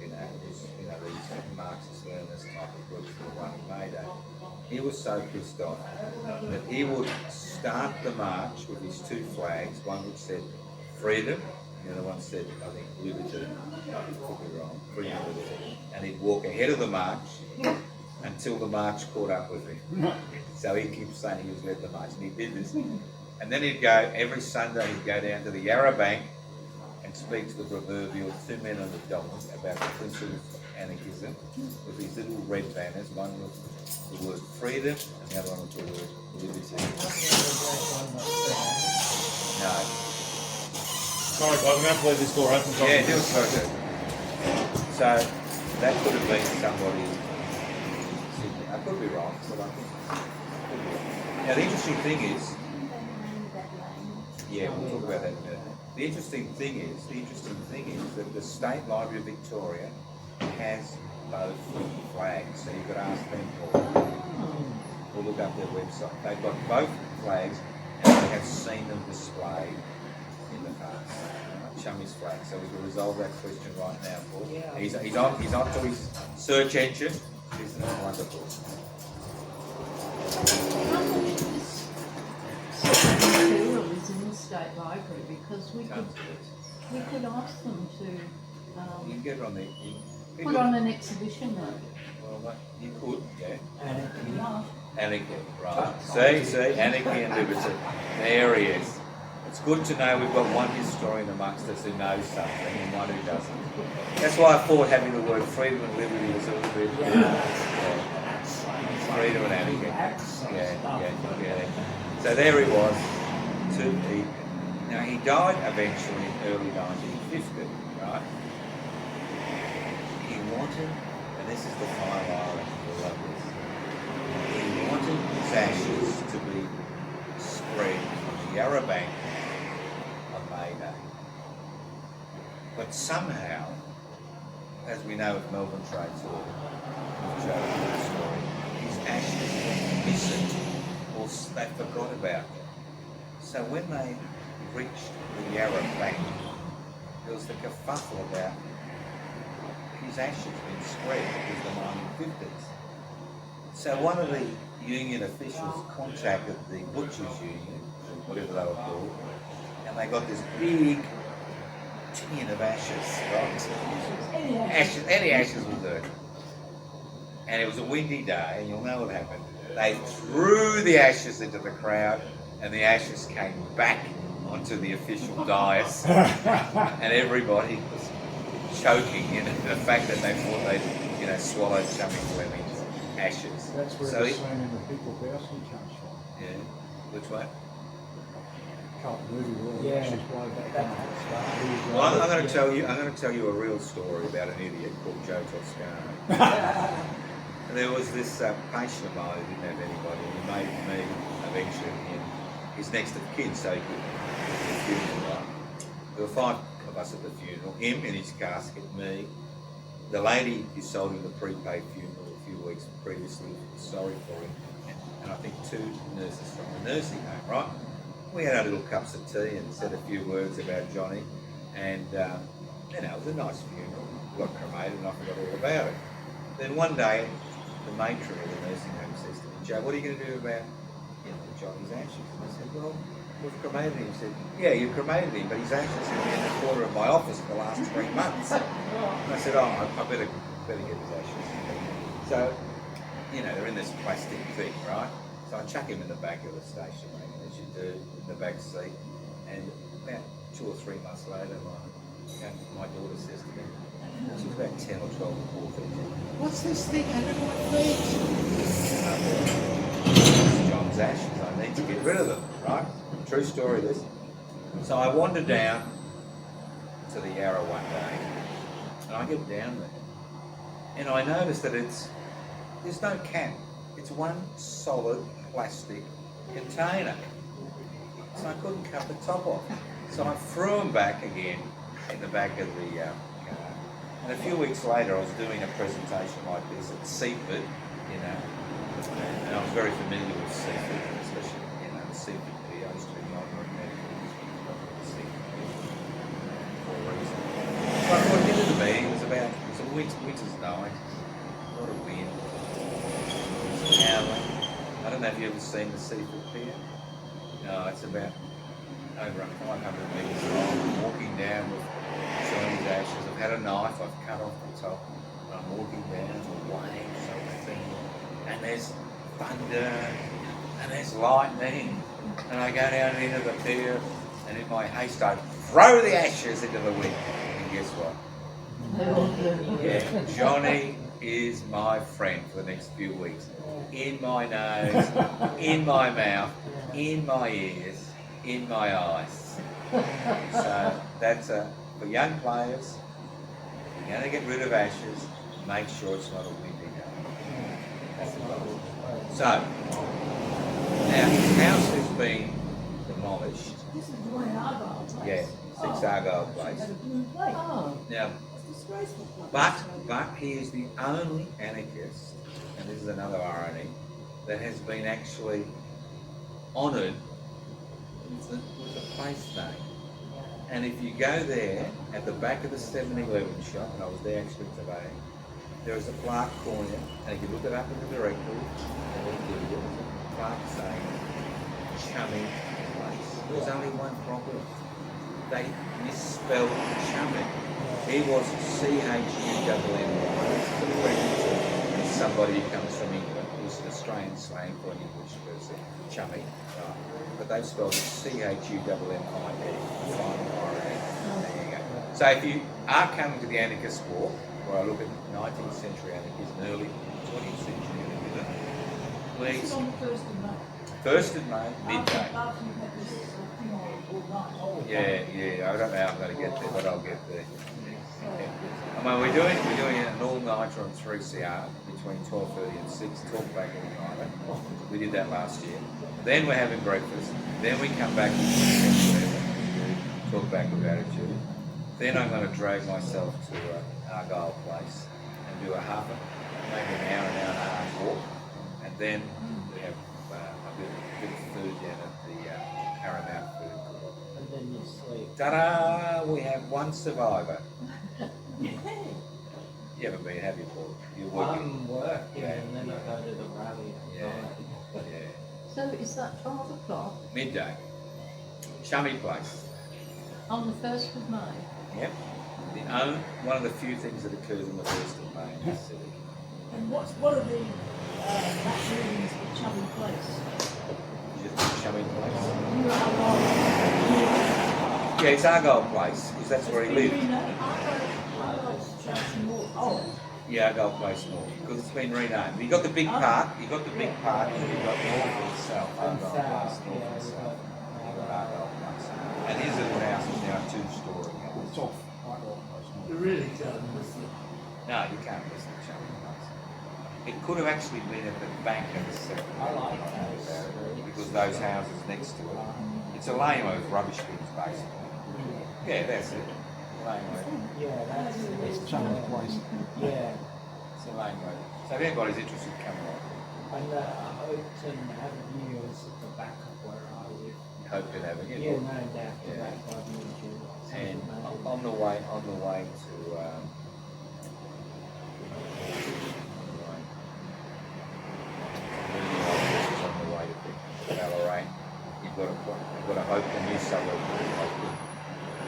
You know, it was, you know, these Marxist-Leninist type of groups were running May Day. He was so pissed off that he would start the march with his two flags, one which said freedom, the other one said, I think, liberty. I could be wrong, freedom and liberty. And he'd walk ahead of the march until the march caught up with him. So he keeps saying he was led the march, and he did this. And then he'd go, every Sunday he'd go down to the Yarra Bank and speak to the proverbial 2 men on the donkey about the principles of anarchism with these little red banners, one with the word freedom and the other one with the word liberty. No. Sorry guys, I'm going to leave this door open. Yeah, do it so. So that could have been somebody in Sydney. I could be wrong, but I think. Now the interesting thing is, yeah, we'll talk about that in a minute. The interesting thing is that the State Library of Victoria has both flags, so you could ask them or look up their website. They've got both flags, and they have seen them displayed in the past. Chummy's flag. So we can resolve that question right now, Paul. Yeah. He's on to his search engine. Isn't it wonderful? How much of this material is in the State Library? Because we could ask them to You can get it on there. put on an exhibition though. Well, you could, yeah. Yeah. Anarchy, right. See, anarchy and liberty. There he is. It's good to know we've got one historian amongst us who knows something and one who doesn't. That's why I thought having the word freedom and liberty was a little bit... Freedom and anarchy. Yeah. So there he was. Now he died eventually in early 1950, right? He wanted, and this is the final irony, I love this. He wanted his ashes to be spread on the Yarra Bank on May Day. But somehow, as we know with Melbourne Trades Hall, with Joe's story, his ashes went missing, or they forgot about them. So when they reached the Yarra Bank, there was the kerfuffle about his ashes being spread because the 1950s. So one of the union officials contacted the Butchers Union, or whatever they were called, and they got this big tin of ashes, right? Ashes, any ashes will do. And it was a windy day, and you'll know what happened. They threw the ashes into the crowd, and the ashes came back onto the official dais, and everybody was choking in the fact that they thought they'd, swallowed Chummy Fleming's ashes. That's where So the saying in the people Bowski comes from. yeah, which way? Cult movie where Yeah. ashes blow back on. Well, I'm going to tell you a real story about an idiot called Joe Toscano. There was this patient of mine who didn't have anybody, and he made me eventually his next of kin, so he could get the funeral right. There were 5 of us at the funeral, him in his casket, me, the lady who sold him the prepaid funeral a few weeks previously, was sorry for him, and I think 2 nurses from the nursing home, right? We had our little cups of tea and said a few words about Johnny, and it was a nice funeral. We got cremated and I forgot all about it. Then one day, the matron of the nursing home says to me, Joe, what are you going to do about Johnny's ashes? And I said, well, we've cremated him. He said, yeah, you cremated him, but his ashes have been in the corner of my office for the last 3 months. And I said, oh, I better get his ashes. So, they're in this plastic thing, right? So I chuck him in the back of the station wagon, as you do, in the back seat. And about 2 or 3 months later, my daughter says to me, she's about 10 or 12 or 14, what's this thing under my feet? It's John's ashes, I need to get rid of them, right? True story, this. So I wandered down to the Yarra one day, and I get down there, and I noticed that there's no cap. It's one solid plastic container. So I couldn't cut the top off. So I threw them back again in the back of the car. And a few weeks later, I was doing a presentation like this at Seaford, and I was very familiar with Seaford, especially, the Seaford here. I used to be in Melbourne medical for a reason. So I got into the meeting. It was a winter's night. What a wind. It was howling. I don't know if you've ever seen the Seaford Pier. No, it's about over 500 metres long. I'm walking down with Johnny's ashes. I've had a knife, I've cut off the top, and I'm walking down the waves of the thing, and there's thunder, and there's lightning, and I go down into the pier, and in my haste I throw the ashes into the wind, and guess what? Yeah, Johnny is my friend for the next few weeks. In my nose, in my mouth, in my ears, in my eyes. So that's for young players, if you're going to get rid of ashes, make sure it's not a windy day. That's the goal. So, now his house has been demolished. This is the one in Argyle Place. Yeah, 6 Argyle Place. It's got a blue plate. Oh, Now, It's disgraceful. but he is the only anarchist, and this is another irony, that has been actually honoured with a place name. And if you go there, at the back of the 7-Eleven shop, and I was there actually today, there is a plaque corner, and if you look it up in the directory, there's a plaque saying Chummy Place. There's only one problem. They misspelled Chummy. He was C-H-U-M-M-Y. It's a reference to somebody who comes from England. It was an Australian slang for an English person, Chummy. But they've spelled it C-H-U-M-M-I-E. There you go. So if you are coming to the anarchist walk, where I look at 19th century anarchism, early 20th century anarchism, This is please, on the 1st of May. 1st of May, midday. After you've had this thing all night. Yeah, I don't know how I'm going to get there, but I'll get there. I mean, we're doing an all-nighter on 3CR between 12:30 and 6, talk back all-nighter. We did that last year. Then we're having breakfast. Then we come back to talk back with attitude. Then I'm going to drag myself to Argyle Place and do maybe an hour and a half walk. And then we have a bit of food down at the Paramount Food Court. And then you sleep. Ta-da! We have one survivor. You haven't been, have you, Paul? You're working. I'm working Yeah. and then I go to the rally at Yeah. night. Yeah. So is that 12 o'clock Midday. Chummy Place. on the 1st of May? Yep. One of the few things that occurs on the 1st of May in this city. And what are the back rooms at Chubby Place? You just do Chummy Place. You are Yeah, it's Argyle Place, because that's where he lived. Oh, Yeah, Argyle Place North, because it's been renamed. You got the big park, and you got North and South. Argyle Place, North and South. You got Argyle Place. And his little house is now a two-storey house. It's off. Quite almost. you really don't listen. No, you can't miss the Chummy Place. It could have actually been at the bank of the second. I like those. Because those houses next to it. It's a lame-o rubbish bins, basically. Yeah, that's it. Lame-o. Yeah, that's it's Channel Place. Yeah. It's a lame-o. So if anybody's interested, come along. And Oakton Avenue is at the back of where I live. Hopefully have a Yeah, named after Yeah. that by Nugent. And on the way to on the way to Ballarat, you've got a Hope, new suburb called Hope.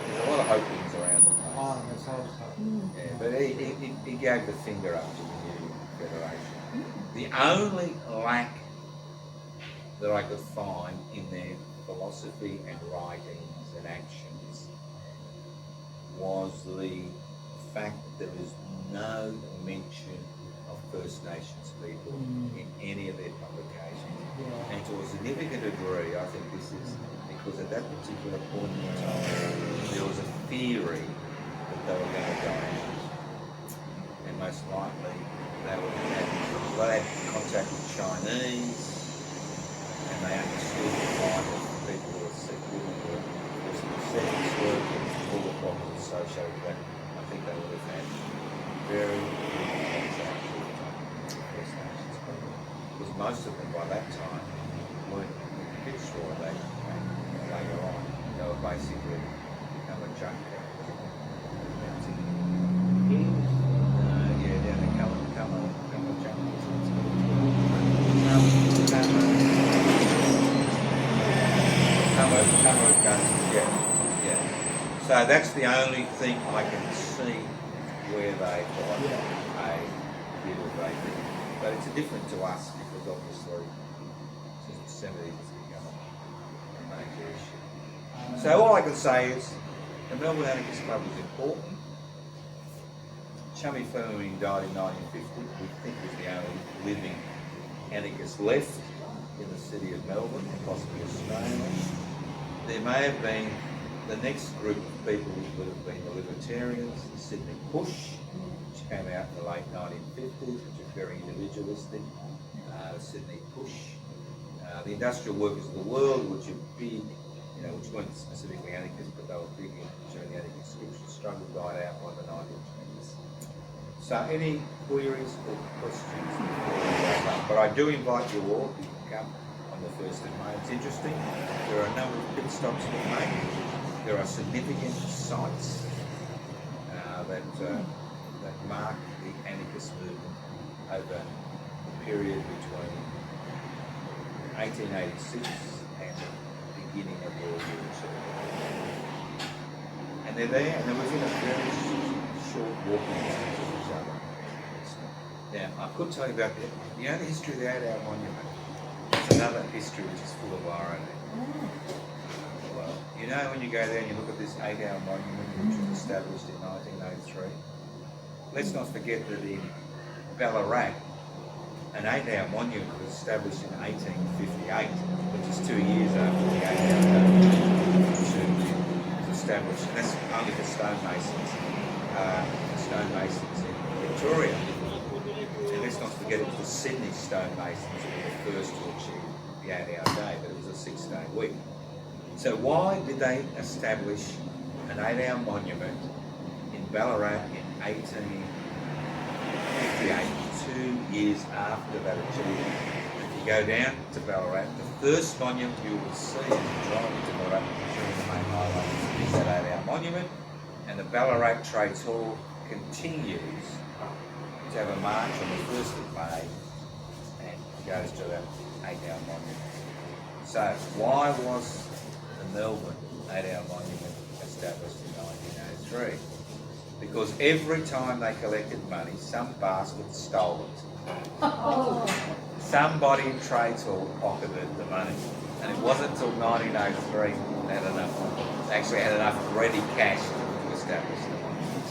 There's a lot of Hopings around the place. Oh, there's also. Yeah, but he gave the finger up to the new federation. The only lack that I could find in their philosophy and writings and actions was the fact that there is no mention of First Nations people in any of their publications. Yeah. And to a significant degree, I think this is because at that particular point in time, there was a theory that they were going to die out. And most likely, they had contact with Chinese, and they understood the kind of people who were sick, women who were sex work, and all the problems associated with that. I think they would have had very little contact with First Nations people. Because most of them by that time weren't Fitzroy, they later on. They were basically become a junker. Yeah, down the Cumber junkers. Yeah. So that's the only thing I can see where they got a bit of a thing. But it's different to us because obviously since the 70s it's become a major issue. So all I can say is the Melbourne Anarchist Club is important. Chummy Firming died in 1950. We think was the only living anarchist left in the city of Melbourne, possibly Australia. There may have been the next group of people would have been the Libertarians, the Sydney Push, which came out in the late 1950s, which is very individualistic. The Sydney Push, the Industrial Workers of the World, which are big, which weren't specifically anarchists, but they were big during the anarchist social struggle, died out by the 1920s. So any queries or questions before we wrap up? But I do invite you all to come on the 1st of May. It's interesting. There are a number of pit stops we make. There are significant sites that mark the anarchist movement over the period between 1886 and the beginning of World War II. And they're there, and they're within a very short walking distance of each other. Now, I could tell you about the only history of the 8-hour monument. It's another history which is full of irony. Well, when you go there and you look at this 8-hour monument which was established in 1903, let's not forget that in Ballarat, an 8-hour monument was established in 1858, which is 2 years after the 8-hour monument was established. And that's only for stonemasons in Victoria. And let's not forget it was the Sydney stonemasons who were the first to achieve the 8-hour day, but it was a 6-day week. So why did they establish an 8-hour monument Ballarat in 1858, 2 years after that achievement. If you go down to Ballarat, the first monument you will see as you drive into Ballarat through the main highway is that 8-hour monument, and the Ballarat Trades Hall continues to have a march on the 1st of May and goes to that 8-hour monument. So why was the Melbourne 8-hour monument established in 1903? Because every time they collected money, some bastard stole it. Oh, Somebody in Trades Hall pocketed the money. And it wasn't until 1903 they had enough, they actually had enough ready cash to establish the monument.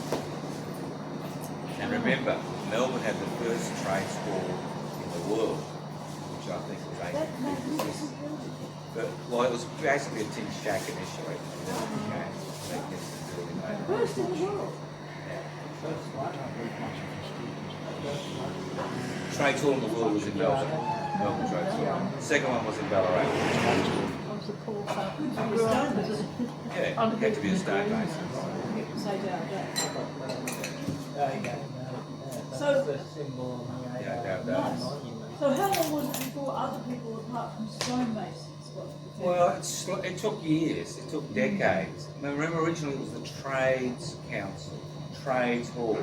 And remember, Melbourne had the first trades hall in the world, which I think was 1856. But, well, it was basically a tin shack initially, and then it became a magnificent building later. First in the world. First one, I read much of history. Trades hall in the world was in Melbourne. Melbourne Trades Hall. The second one was in Ballarat. I was a poor Stone person. mason. Yeah, you had to be a stonemason. Say down there. There you go. That's So- the symbol on the Yeah, Nice. monument. So how long was it before other people apart from stonemasons got the Well, it took years, it took decades. I mean, remember originally it was the Trades Council, Trades Hall.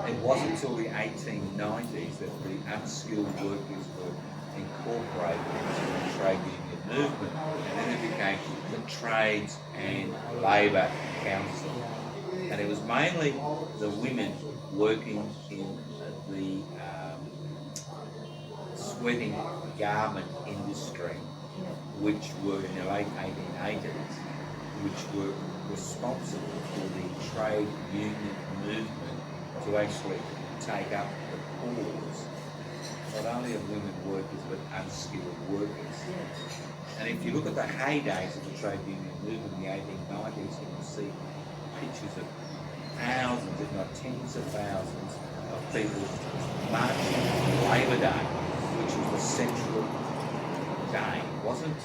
It wasn't until the 1890s that the unskilled workers were incorporated into the trade union movement, and then it became the Trades and Labour Council. And it was mainly the women working in the sweating garment industry, which were in the late 1880s, which were responsible for the trade union movement to actually take up the cause, not only of women workers, but unskilled workers. And if you look at the heydays of the trade union movement in the 1890s, you can see pictures of thousands, if not tens of thousands, of people marching on Labor Day, which was the central day. It wasn't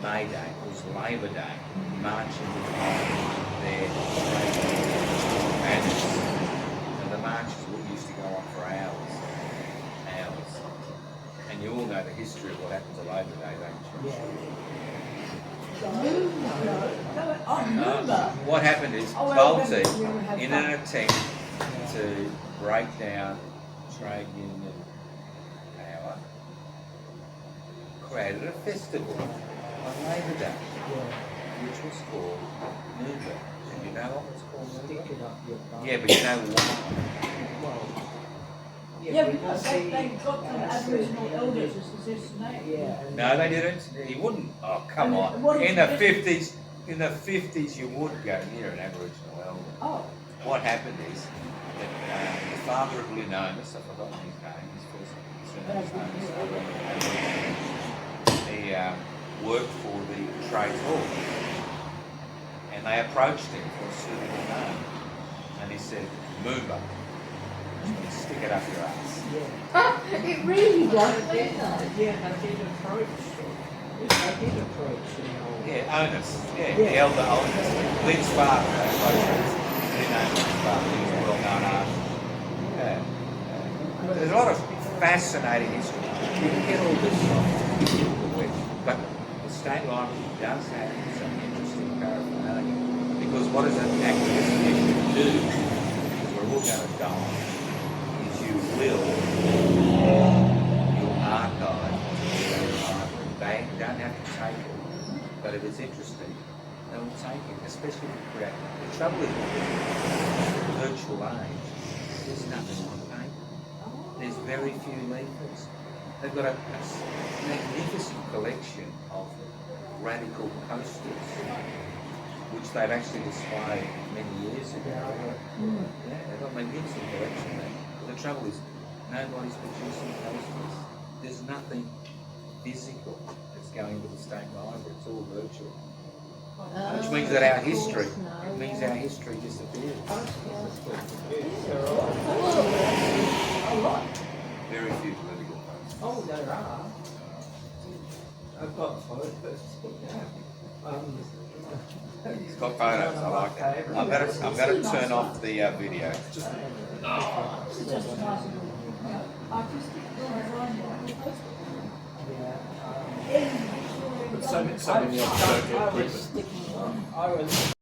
May Day, it was Labor Day, marching behind their trade banners. And the marches used to go on for hours. And you all know the history of what happened to Labor Day, don't you? I remember. What happened is Oh, well, Bolte, then you have in fun. an attempt to break down trade union power, created a festival on Labor Day, which was called Nooba. And you know what it's called Stick Nooba? it up your butt. Yeah, but you know why? Well, Yeah, because they got the Aboriginal elders as the name. Yeah. and- No, they didn't. You wouldn't. Oh, come And on. what is In the the 50s, you would go near an Aboriginal elder. Oh, What happened is that the father of Linomus, I've forgotten his name, his first surname is Linomus, he worked for the Trades Hall, and they approached him for a suitable name, and he said, Moomba, which means stick it up your ass. It really does. Yeah, they did approach. They did approach the old. Yeah, Onus, the elder Onus, Lynn's father, Linomus' father, he was a well-known artist. Yeah. There's a lot of fascinating history. You can get all this from the web, but the State Library does have some interesting paraphernalia. Because what does an activist mission do? Because we're all going to die. Is you will your archive to the library. They don't have to take it, but if it's interesting, they will take it, especially if you create. The trouble is, virtual age, there's nothing on paper. There's very few leaflets. They've got a magnificent collection of radical posters, which they've actually displayed many years ago. Yeah, they've got a magnificent collection there. But the trouble is, nobody's producing posters. There's nothing physical that's going to the State Library. It's all virtual. Which means that our history, it means our history disappears. Very few political posters. Oh, there are. I've got photos. It's got photos. I like it. I'm gonna turn off the video. It's just a nice little artistic drawing. Yeah. But so many of the I was equipment. sticking on. I was